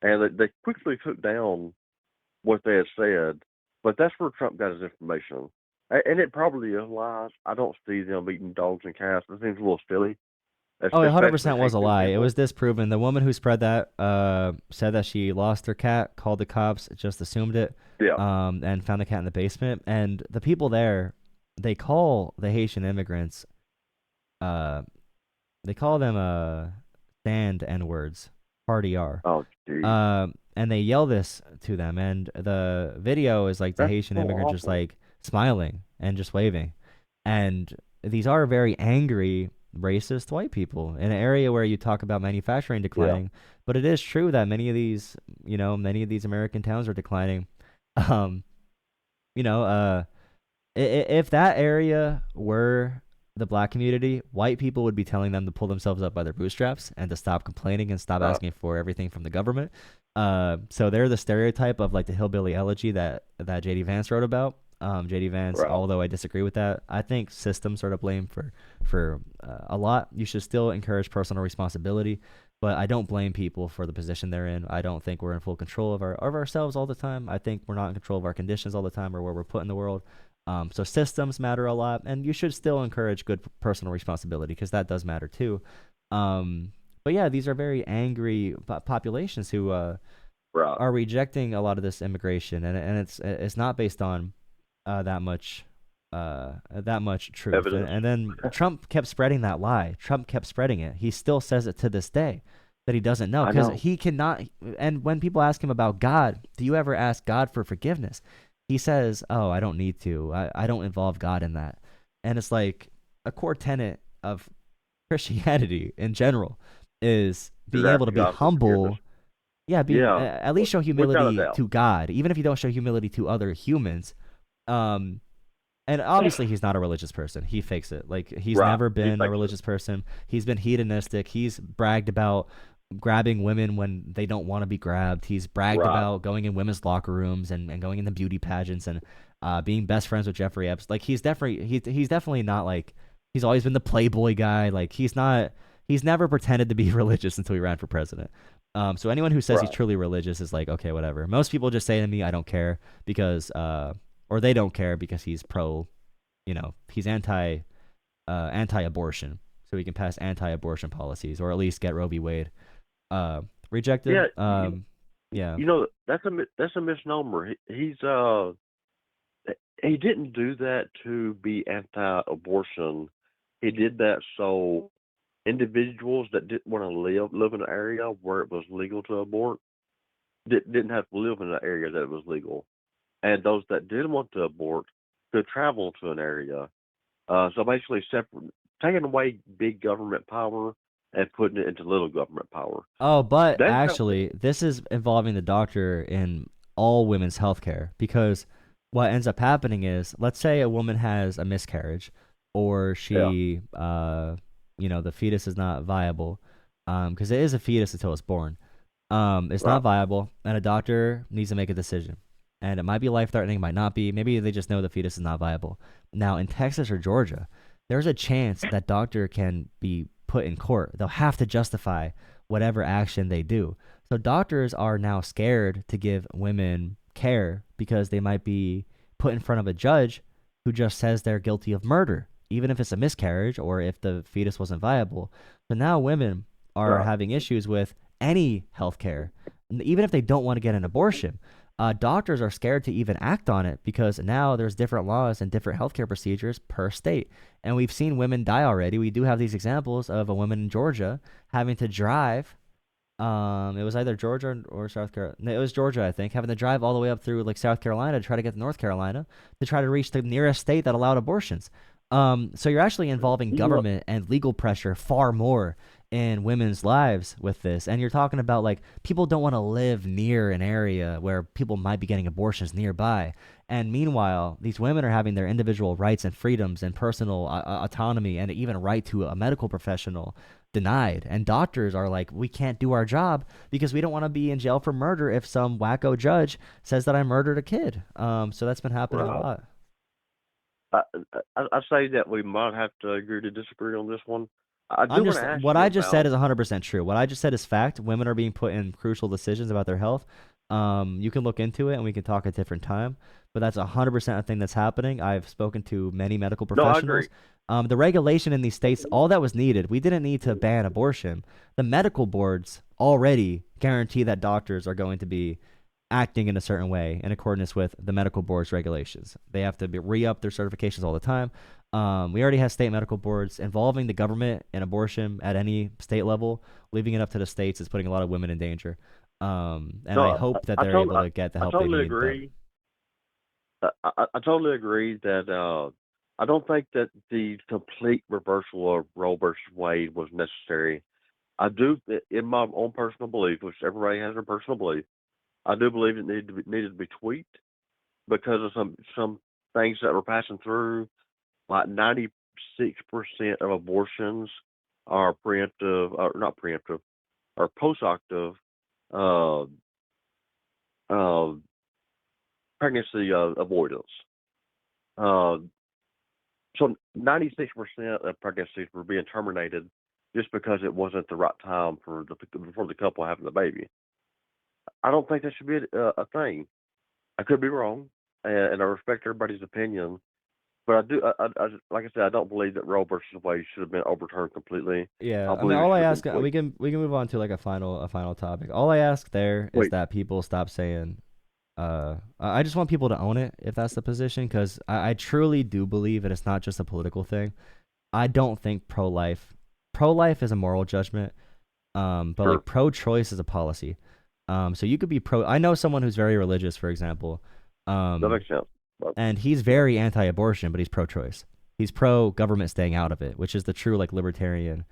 and they quickly took down what they had said. But that's where Trump got his information, and it probably is lies. I don't see them eating dogs and cats. It seems a little silly, Oh, it especially 100% was a Haitian lie. It people. was disproven. The woman who spread that said that she lost her cat, called the cops, just assumed it, Yeah. and found the cat in the basement. And the people there, they call the Haitian immigrants, uh, they call them sand N words, party R. Oh, geez, And they yell this to them. And the video is like the that's Haitian so immigrant just awful. like smiling and just waving. And these are very angry, racist white people in an area where you talk about manufacturing Yeah. declining. But it is true that many of these American towns are declining. Um, you know, if that area were the black community, white people would be telling them to pull themselves up by their bootstraps and to stop complaining and stop Right. asking for everything from the government. So they're the stereotype of like the hillbilly elegy that JD Vance wrote about. JD Vance, Right. although I disagree with that, I think systems are to blame for a lot. You should still encourage personal responsibility, but I don't blame people for the position they're in. I don't think we're in full control of ourselves all the time. I think we're not in control of our conditions all the time or where we're put in the world. So systems matter a lot, and you should still encourage good personal responsibility because that does matter too. But yeah, these are very angry populations who Right. are rejecting a lot of this immigration, and it's not based on that much truth. Evidence. And then Trump kept spreading that lie. Trump kept spreading it. He still says it to this day that he doesn't know I because know. he cannot. And when people ask him about God, do you ever ask God for forgiveness? He says, "Oh, I don't need to. I don't involve God in that." And it's like a core tenet of Christianity in general is Is being able to asking be God for forgiveness. humble. Yeah, being Yeah. at least show Without a humility doubt. to God, even if you don't show humility to other humans. Um, and obviously he's not a religious person. He fakes it. Like he's Right. never He been a thinks it. religious person. He's been hedonistic. He's bragged about grabbing women when they don't want to be grabbed. He's bragged Right. about going in women's locker rooms and going into beauty pageants and being best friends with Jeffrey Epstein. Like he's definitely not like he's always been the playboy guy. Like he's never pretended to be religious until he ran for president. So anyone who says he's Right. truly religious is like, okay, whatever. Most people just say to me, I don't care because or they don't care because he's pro, he's anti-abortion, so he can pass anti-abortion policies or at least get Roe v. Wade rejected. Yeah, Yeah. that's a misnomer. He didn't do that to be anti-abortion. He did that so individuals that didn't want to live in an area where it was legal to abort didn't have to live in an area that it was legal, and those that did want to abort could travel to an area. So basically, taking away big government power and putting it into little government power. Oh, but That's how. actually, this is involving the doctor in all women's healthcare because what ends up happening is, let's say a woman has a miscarriage, or Yeah. the fetus is not viable, because it is a fetus until it's born. It's not Right. viable, and a doctor needs to make a decision. And it might be life threatening, might not be. Maybe they just know the fetus is not viable. Now, in Texas or Georgia, there's a chance that doctor can be put in court. They'll have to justify whatever action they do. So doctors are now scared to give women care because they might be put in front of a judge who just says they're guilty of murder, even if it's a miscarriage or if the fetus wasn't viable. So now women are Right. having issues with any health care, even if they don't want to get an abortion. Doctors are scared to even act on it because now there's different laws and different healthcare procedures per state. And we've seen women die already. We do have these examples of a woman in Georgia having to drive. It was either Georgia or South Carolina. No, it was Georgia, I think, having to drive all the way up through like South Carolina to try to get to North Carolina to try to reach the nearest state that allowed abortions. So you're actually involving You know, government and legal pressure far more in women's lives with this. And you're talking about like people don't want to live near an area where people might be getting abortions nearby. And meanwhile, these women are having their individual rights and freedoms and personal autonomy and even right to a medical professional denied. And doctors are like, we can't do our job because we don't want to be in jail for murder if some wacko judge says that I murdered a kid. So that's been happening a right. lot. I, I say that we might have to agree to disagree on this one. I do I'm want just to ask what you I just said about. is 100% true. What I just said is fact. Women are being put in crucial decisions about their health. You can look into it and we can talk at a different time. But that's 100% a thing that's happening. I've spoken to many medical No, I agree. professionals. The regulation in these states, all that was needed, we didn't need to ban abortion. The medical boards already guarantee that doctors are going to be acting in a certain way in accordance with the medical board's regulations. They have to re-up their certifications all the time. We already have state medical boards involving the government in abortion at any state level. Leaving it up to the states is putting a lot of women in danger. And I No, hope that they're able to get the I help they totally need. But agree. I totally agree that I don't think that the complete reversal of Roe versus Wade was necessary. I do, in my own personal belief, which everybody has their personal belief, I do believe it needed to be tweaked because of some things that were passing through. Like 96% of abortions are preemptive, or not preemptive, or postoperative uh, uh, pregnancy avoidance. Uh, so 96% of pregnancies were being terminated just because it wasn't the right time for the couple having the baby. I don't think that should be a thing. I could be wrong, and I respect everybody's opinion. But I do, like I said, I don't believe that Roe versus Wade should have been overturned completely. yeah, I I mean, believe it all I should have been ask, we tweaked. can move on to like a final topic. All I ask there is Wait, that people stop saying. I just want people to own it if that's the position, because I truly do believe that it's not just a political thing. I don't think pro life is a moral judgment, but sure, like pro-choice is a policy. So you could be pro. I know someone who's very religious, for example, that um, makes sense. But and he's very anti-abortion, but he's pro-choice. He's pro-government staying out of it, which is the true like libertarian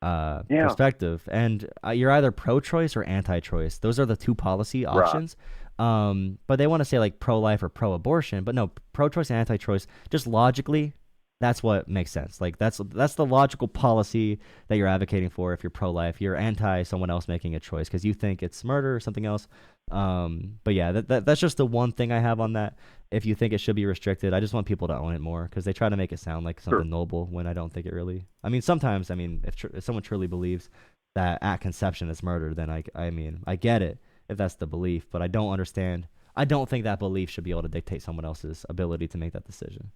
yeah, perspective. And you're either pro-choice or anti-choice. Those are the two policy right, options. But they want to say like pro-life or pro-abortion, but no, pro-choice and anti-choice. Just logically, that's what makes sense. Like that's the logical policy that you're advocating for. If you're pro-life, you're anti someone else making a choice because you think it's murder or something else. But yeah, that's just the one thing I have on that. If you think it should be restricted, I just want people to own it more because they try to make it sound like sure. something noble when I don't think it really. I mean, sometimes, I mean, if someone truly believes that at conception it's murder, then I mean, I get it if that's the belief, but I don't understand. I don't think that belief should be able to dictate someone else's ability to make that decision.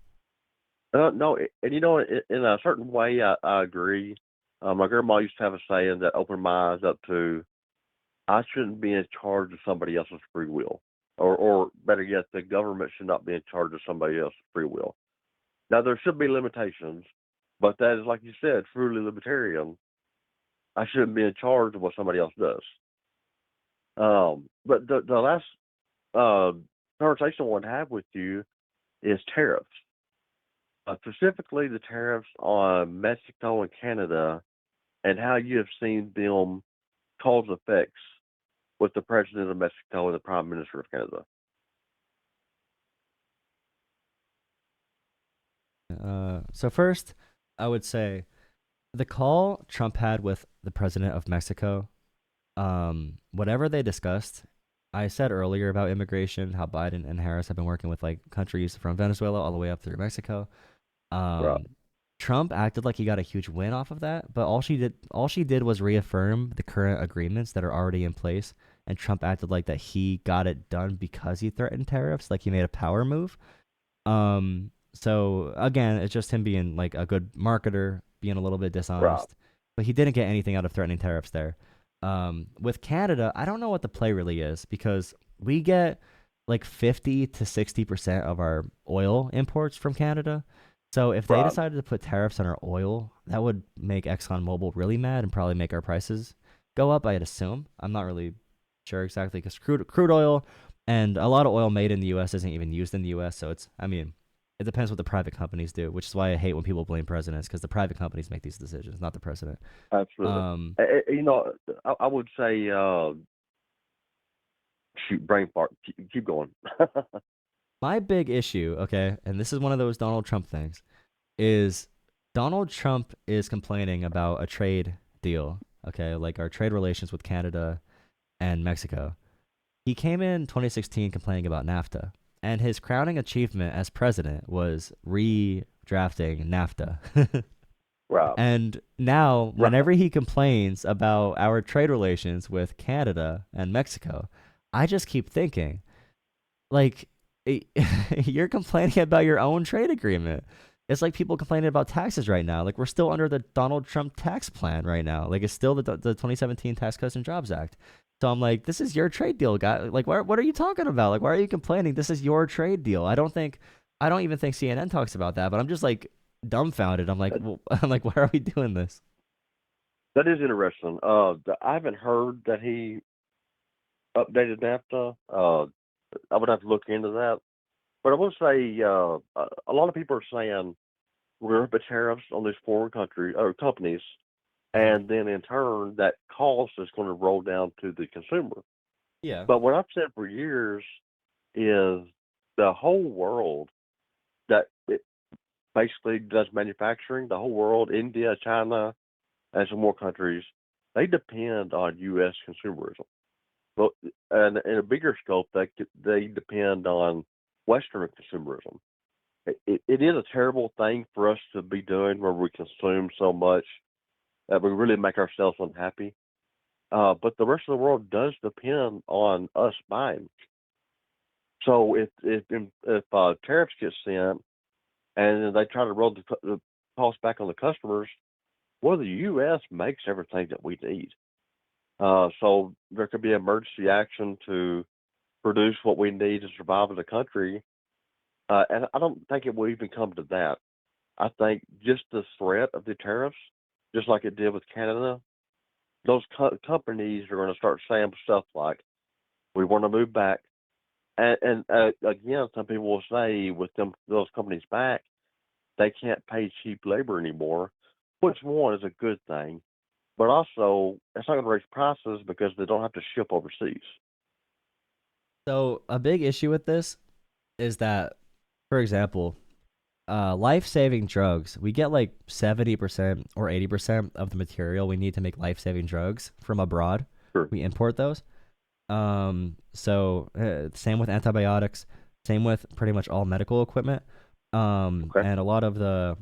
No, and in a certain way, I agree. My grandma used to have a saying that opened my eyes up to. I shouldn't be in charge of somebody else's free will. Or better yet, the government should not be in charge of somebody else's free will. Now, there should be limitations, but that is, like you said, truly libertarian. I shouldn't be in charge of what somebody else does. But the last uh, conversation I want to have with you is tariffs, specifically the tariffs on Mexico and Canada, and how you have seen them cause effects with the president of Mexico and the prime minister of Canada. So first, I would say the call Trump had with the president of Mexico, whatever they discussed, I said earlier about immigration, how Biden and Harris have been working with like countries from Venezuela all the way up through Mexico. Right, Um, Trump acted like he got a huge win off of that, but all she did was reaffirm the current agreements that are already in place. And Trump acted like that he got it done because he threatened tariffs, like he made a power move. So again, it's just him being like a good marketer, being a little bit right, dishonest, but he didn't get anything out of threatening tariffs there. With Canada, I don't know what the play really is because we get like 50 to 60% of our oil imports from Canada. So if they right. decided to put tariffs on our oil, that would make ExxonMobil really mad and probably make our prices go up, I'd assume. I'm not really sure exactly because crude oil and a lot of oil made in the U.S. isn't even used in the U.S. So I mean, it depends what the private companies do, which is why I hate when people blame presidents because the private companies make these decisions, not the president. Absolutely. Um, You know, I would say, shoot, brain fart. Keep going. my big issue, okay, and this is one of those Donald Trump things, is Donald Trump is complaining about a trade deal, okay, like our trade relations with Canada and Mexico. He came in 2016 complaining about NAFTA, and his crowning achievement as president was redrafting NAFTA. Right, And now, right. whenever he complains about our trade relations with Canada and Mexico, I just keep thinking, like, you're complaining about your own trade agreement. It's like people complaining about taxes right now. Like, we're still under the Donald Trump tax plan right now. Like, it's still the 2017 Tax Cuts and Jobs Act. So I'm like, this is your trade deal, guy. Like, what are you talking about? Like, why are you complaining? This is your trade deal. I don't even think CNN talks about that. But I'm just like dumbfounded. I'm like, That, well, I'm like, why are we doing this? that is interesting. I haven't heard that he updated NAFTA. I would have to look into that. But I will say, a lot of people are saying we're going to put tariffs on these foreign country or companies, Hmm. and then in turn, that cost is going to roll down to the consumer. Yeah. But what I've said for years is the whole world that it basically does manufacturing, the whole world, India, China, and some more countries, they depend on U.S. consumerism. But and in a bigger scope, they depend on Western consumerism. It is a terrible thing for us to be doing where we consume so much that we really make ourselves unhappy. But the rest of the world does depend on us buying. So if tariffs get sent and they try to roll the cost back on the customers, well, the U.S. makes everything that we need. So there could be emergency action to produce what we need to survive as a country. And I don't think it will even come to that. I think just the threat of the tariffs, just like it did with Canada, those companies are going to start saying stuff like, "We want to move back." And again, some people will say, with those companies back, they can't pay cheap labor anymore, which one is a good thing, but also it's not going to raise prices because they don't have to ship overseas. So a big issue with this is that, for example, life-saving drugs, we get like 70% or 80% of the material we need to make life-saving drugs from abroad. Sure. We import those. Same with antibiotics, same with pretty much all medical equipment. Okay. And a lot of the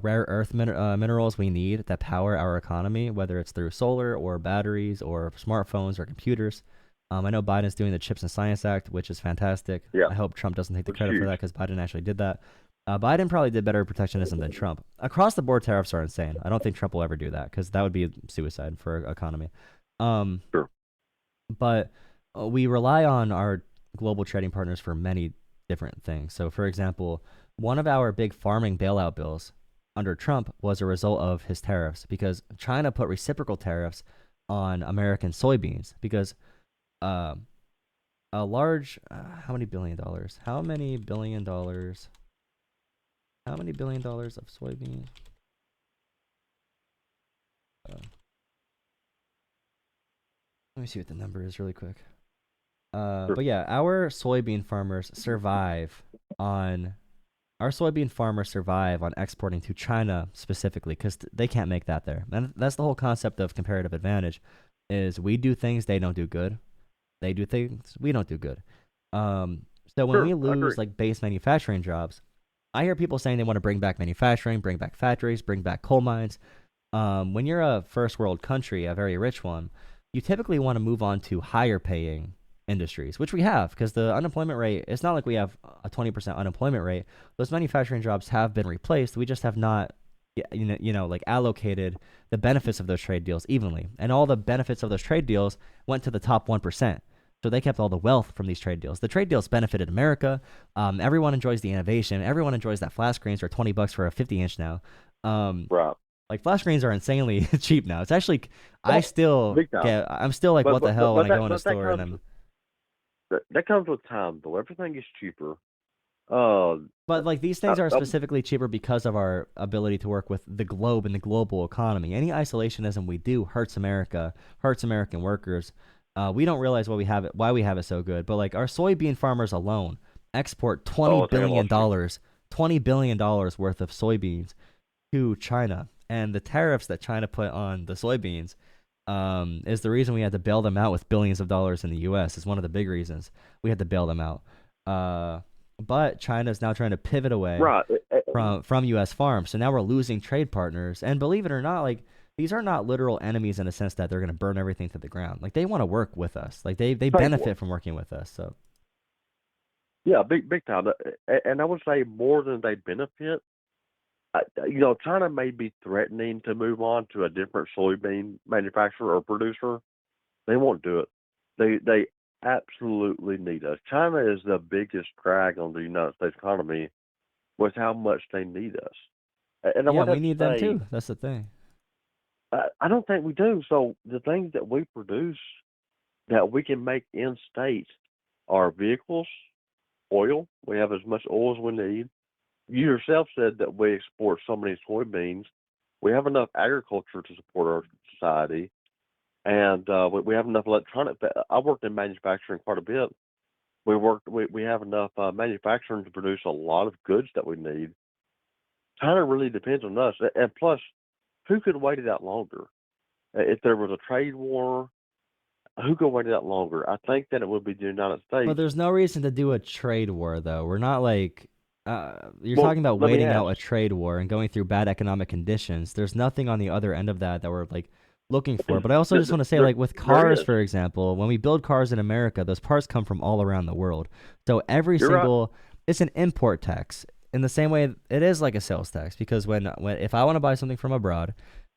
rare earth minerals we need that power our economy, whether it's through solar or batteries or smartphones or computers. I know Biden's doing the Chips and Science Act, which is fantastic. Yeah. I hope Trump doesn't take the It's credit for huge. that because Biden actually did that. Biden probably did better protectionism than Trump. Across the board, tariffs are insane. I don't think Trump will ever do that because that would be suicide for our economy. Um, Sure. But we rely on our global trading partners for many different things. So, for example, one of our big farming bailout bills under Trump was a result of his tariffs because China put reciprocal tariffs on American soybeans because uh, a large how many billion dollars? How many billion dollars? How many billion dollars of soybean? Uh, Let me see what the number is really quick. Sure. But yeah, on our soybean farmers survive on exporting to China specifically because they can't make that there. And that's the whole concept of comparative advantage is we do things they don't do good. They do things we don't do good. So when Sure, we I agree. lose like base manufacturing jobs, I hear people saying they want to bring back manufacturing, bring back factories, bring back coal mines. When you're a first world country, a very rich one, you typically want to move on to higher paying industries, which we have because the unemployment rate, it's not like we have a 20% unemployment rate. Those manufacturing jobs have been replaced. We just have not, like allocated the benefits of those trade deals evenly. And all the benefits of those trade deals went to the top 1%. So they kept all the wealth from these trade deals. The trade deals benefited America. Everyone enjoys the innovation. Everyone enjoys that flat screens for $20 for a 50-inch now. Um, Right. like flat screens are insanely cheap now. It's actually Oh, big time. I'm still like, But what the but hell but when but I go that in a but that store and comes I'm. that comes with time though. Everything is cheaper. Uh, But like these I, things are I, specifically cheaper because of our ability to work with the globe and the global economy. Any isolationism we do hurts America, hurts American workers. We don't realize why we have it so good. But like our soybean farmers alone export twenty oh, it's a hell of a billion lot cheaper. dollars, $20 billion worth of soybeans to China, and the tariffs that China put on the soybeans is the reason we had to bail them out with billions of dollars in the U.S. Is one of the big reasons we had to bail them out. Uh, but China is now trying to pivot away Right. from U.S. farms, so now we're losing trade partners. And believe it or not, like these are not literal enemies in the sense that they're going to burn everything to the ground. Like they want to work with us. Like they Pay for it. benefit from working with us. So Yeah, big time. And I would say more than they benefit. China may be threatening to move on to a different soybean manufacturer or producer. They won't do it. They absolutely need us. China is the biggest drag on the United States economy with how much they need us. And I yeah, would we have to need them say, too. That's the thing. I don't think we do. So the things that we produce that we can make in state are vehicles, oil. We have as much oil as we need. You yourself said that we export so many soybeans. We have enough agriculture to support our society, and we have enough electronic. I worked in manufacturing quite a bit. We have enough manufacturing to produce a lot of goods that we need. China really depends on us, and plus, who could wait it out longer? If there was a trade war, who could wait it out longer? I think that it would be the United But States. there's no reason to do a trade war, though. We're not like you're Well, talking about let me waiting out ask. a trade war and going through bad economic conditions. There's nothing on the other end of that we're like looking for. But I also just want to say, There, like with there cars, is. for example, when we build cars in America, those parts come from all around the world. So every You're right. single it's an import tax in the same way it is like a sales tax because when if I want to buy something from abroad,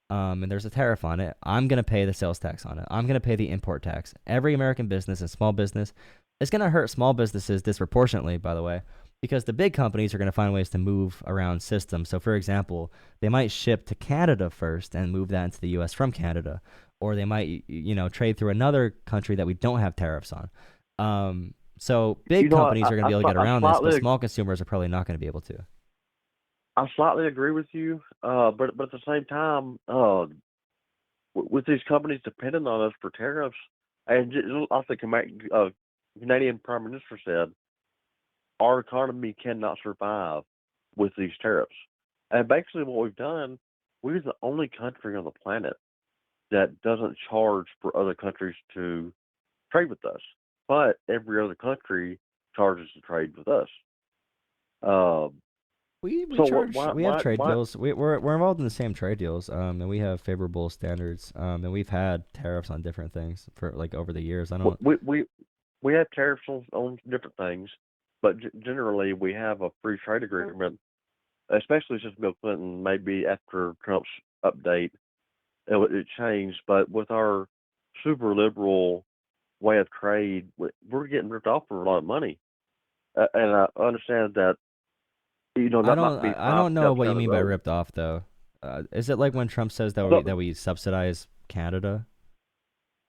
and there's a tariff on it, I'm gonna pay the sales tax on it. I'm gonna pay the import tax. Every American business and small business, it's gonna hurt small businesses disproportionately, by the way, because the big companies are gonna find ways to move around systems. So, for example, they might ship to Canada first and move that into the U.S. from Canada, or they might trade through another country that we don't have tariffs on. So big companies are gonna be able to get I around this, but slightly small consumers are probably not gonna be able to. I slightly agree with you, but at the same time, with these companies depending on us for tariffs, and like the Canadian Prime Minister said, our economy cannot survive with these tariffs. And basically, what we've done, we're the only country on the planet that doesn't charge for other countries to trade with us, but every other country charges to trade with us. Um, We so charge we have trade why deals. We're involved in the same trade deals. And we have favorable standards. And we've had tariffs on different things for like over the years. I don't. we have tariffs on different things, but generally we have a free trade agreement, especially since Bill Clinton, maybe after Trump's update, it changed. But with our super liberal way of trade, we're getting ripped off for a lot of money. And I understand that that might be I five don't know steps what you down the mean by road. ripped off though. Is it like when Trump says that So we subsidize Canada?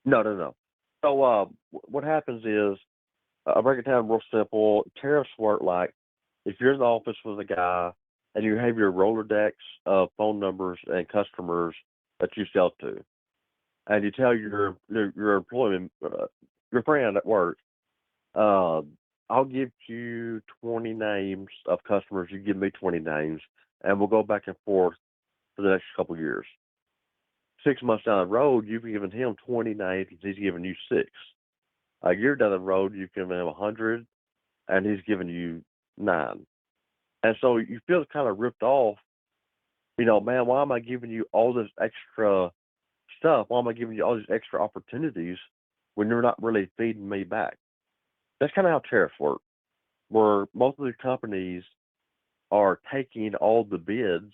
no, no, no. So what happens is I'll break it down real simple. Tariffs work like if you're in the office with a guy and you have your Rolodex of phone numbers and customers that you sell to, and you tell your employment your friend at work, uh, I'll give you 20 names of customers. You give me 20 names, and we'll go back and forth for the next couple of years. 6 months down the road, you've given him 20 names, he's given you six. A year down the road, you've given him 100, and he's given you nine. And so you feel kind of ripped off. Man, why am I giving you all this extra stuff? Why am I giving you all these extra opportunities when you're not really feeding me back? That's kind of how tariffs work, where most of the companies are taking all the bids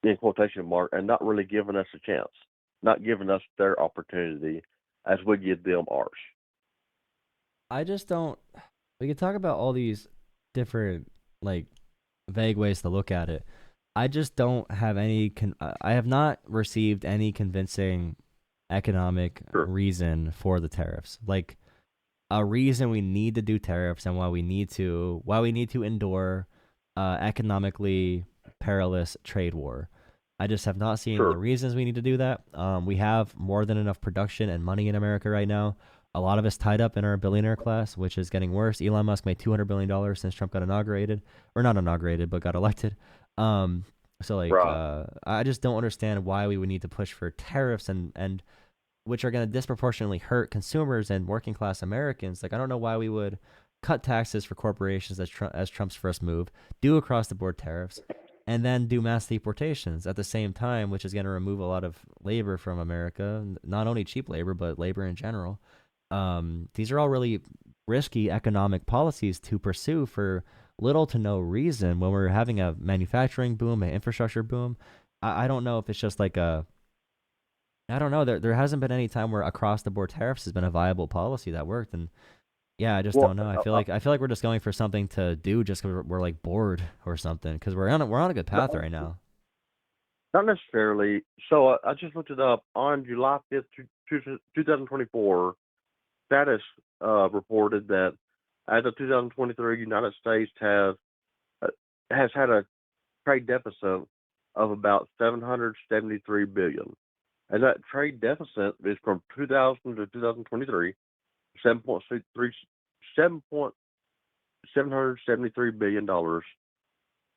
in quotation mark and not really giving us a chance, not giving us their opportunity as we give them ours. I just don't. We could talk about all these different like vague ways to look at it. I just don't have any. I have not received any convincing economic Sure, reason for the tariffs. Like a reason we need to do tariffs and why we need to endure economically perilous trade war. I just have not seen the sure, reasons we need to do that. We have more than enough production and money in America right now. A lot of us tied up in our billionaire class, which is getting worse. Elon Musk made $200 billion since Trump got inaugurated, or not inaugurated, but got elected. Um, right. I just don't understand why we would need to push for tariffs and which are going to disproportionately hurt consumers and working class Americans. Like, I don't know why we would cut taxes for corporations as Trump's first move, do across the board tariffs, and then do mass deportations at the same time, which is going to remove a lot of labor from America, not only cheap labor, but labor in general. These are all really risky economic policies to pursue for little to no reason when we're having a manufacturing boom, an infrastructure boom. I don't know if it's just like I don't know. There hasn't been any time where across the board tariffs has been a viable policy that worked, and yeah, I just Well, don't know. I feel like we're just going for something to do just because we're like bored or something. Because we're on a good path right now. not necessarily. So I just looked it up on July 5th, 2024. Status reported that as of 2023, United States uh, has had a trade deficit of about 773 billion, and that trade deficit is from 2000 to 2023, 7.73 billion dollars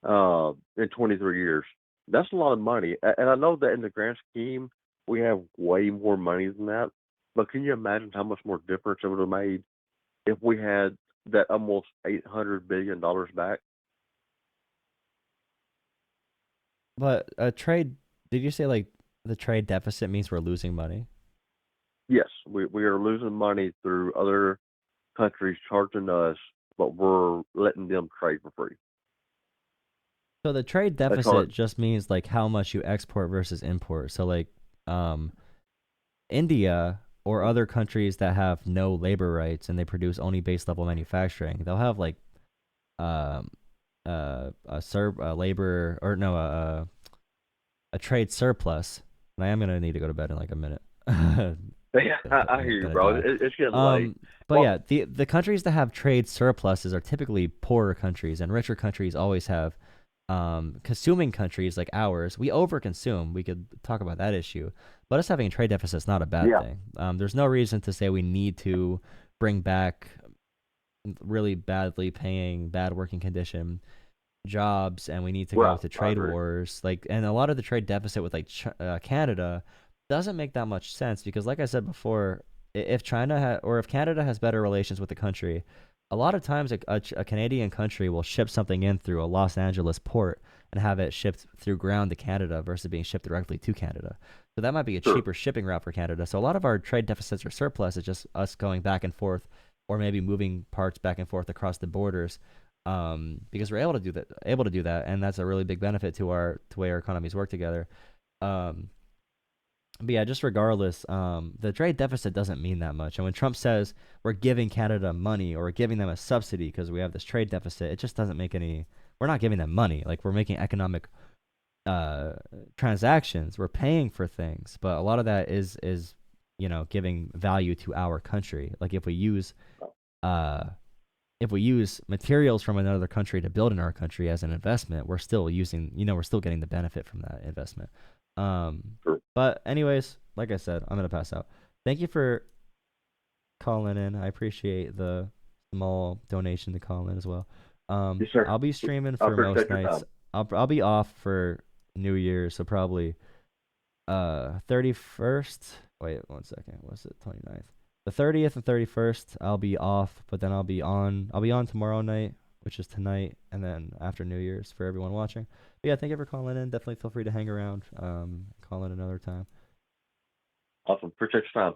in 23 years. That's a lot of money, and I know that in the grand scheme we have way more money than that. But can you imagine how much more difference it would have made if we had that almost $800 billion back? But a trade, did you say like the trade deficit means we're losing money? Yes, we are losing money through other countries charging us, but we're letting them trade for free. So the trade They call deficit it just means like how much you export versus import. So like um India or other countries that have no labor rights and they produce only base level manufacturing, they'll have like um a labor or no a trade surplus. And I am gonna need to go to bed in like a minute. yeah, I hear you, Gonna bro. die. It's getting late. Um, but Well, yeah, the countries that have trade surpluses are typically poorer countries, and richer countries always have consuming countries like ours. We overconsume. We could talk about that issue, but us having a trade deficit is not a bad yeah, thing. There's no reason to say we need to bring back really badly paying, bad working condition jobs, and we need to go right. to I trade agree. wars. Like, and a lot of the trade deficit with like Canada doesn't make that much sense because, like I said before, if or if Canada has better relations with the country, a lot of times a Canadian country will ship something in through a Los Angeles port and have it shipped through ground to Canada versus being shipped directly to Canada. So that might be a Sure. cheaper shipping route for Canada. So a lot of our trade deficits or surplus is just us going back and forth, or maybe moving parts back and forth across the borders, because we're able to do that, and that's a really big benefit to our to way our economies work together. Um, But yeah, just regardless, the trade deficit doesn't mean that much. And when Trump says we're giving Canada money or we're giving them a subsidy because we have this trade deficit, it just doesn't make any. We're not giving them money. Like we're making economic uh, transactions. We're paying for things, but a lot of that is giving value to our country. Like uh, if we use materials from another country to build in our country as an investment, we're still we're still getting the benefit from that investment. Um, Sure. but anyways, like I said, I'm gonna pass out. Thank you for calling in. I appreciate the small donation to call in as well. Yes, sir. I'll be streaming I for most appreciate your nights. time. I'll be off for New Year's, so probably 31st. Wait, 1 second. What's it? 29th. The 30th and 31st I'll be off, but then I'll be on tomorrow night, which is tonight, and then after New Year's for everyone watching. But yeah, thank you for calling in. Definitely feel free to hang around. Call in another time. Awesome. Appreciate your time.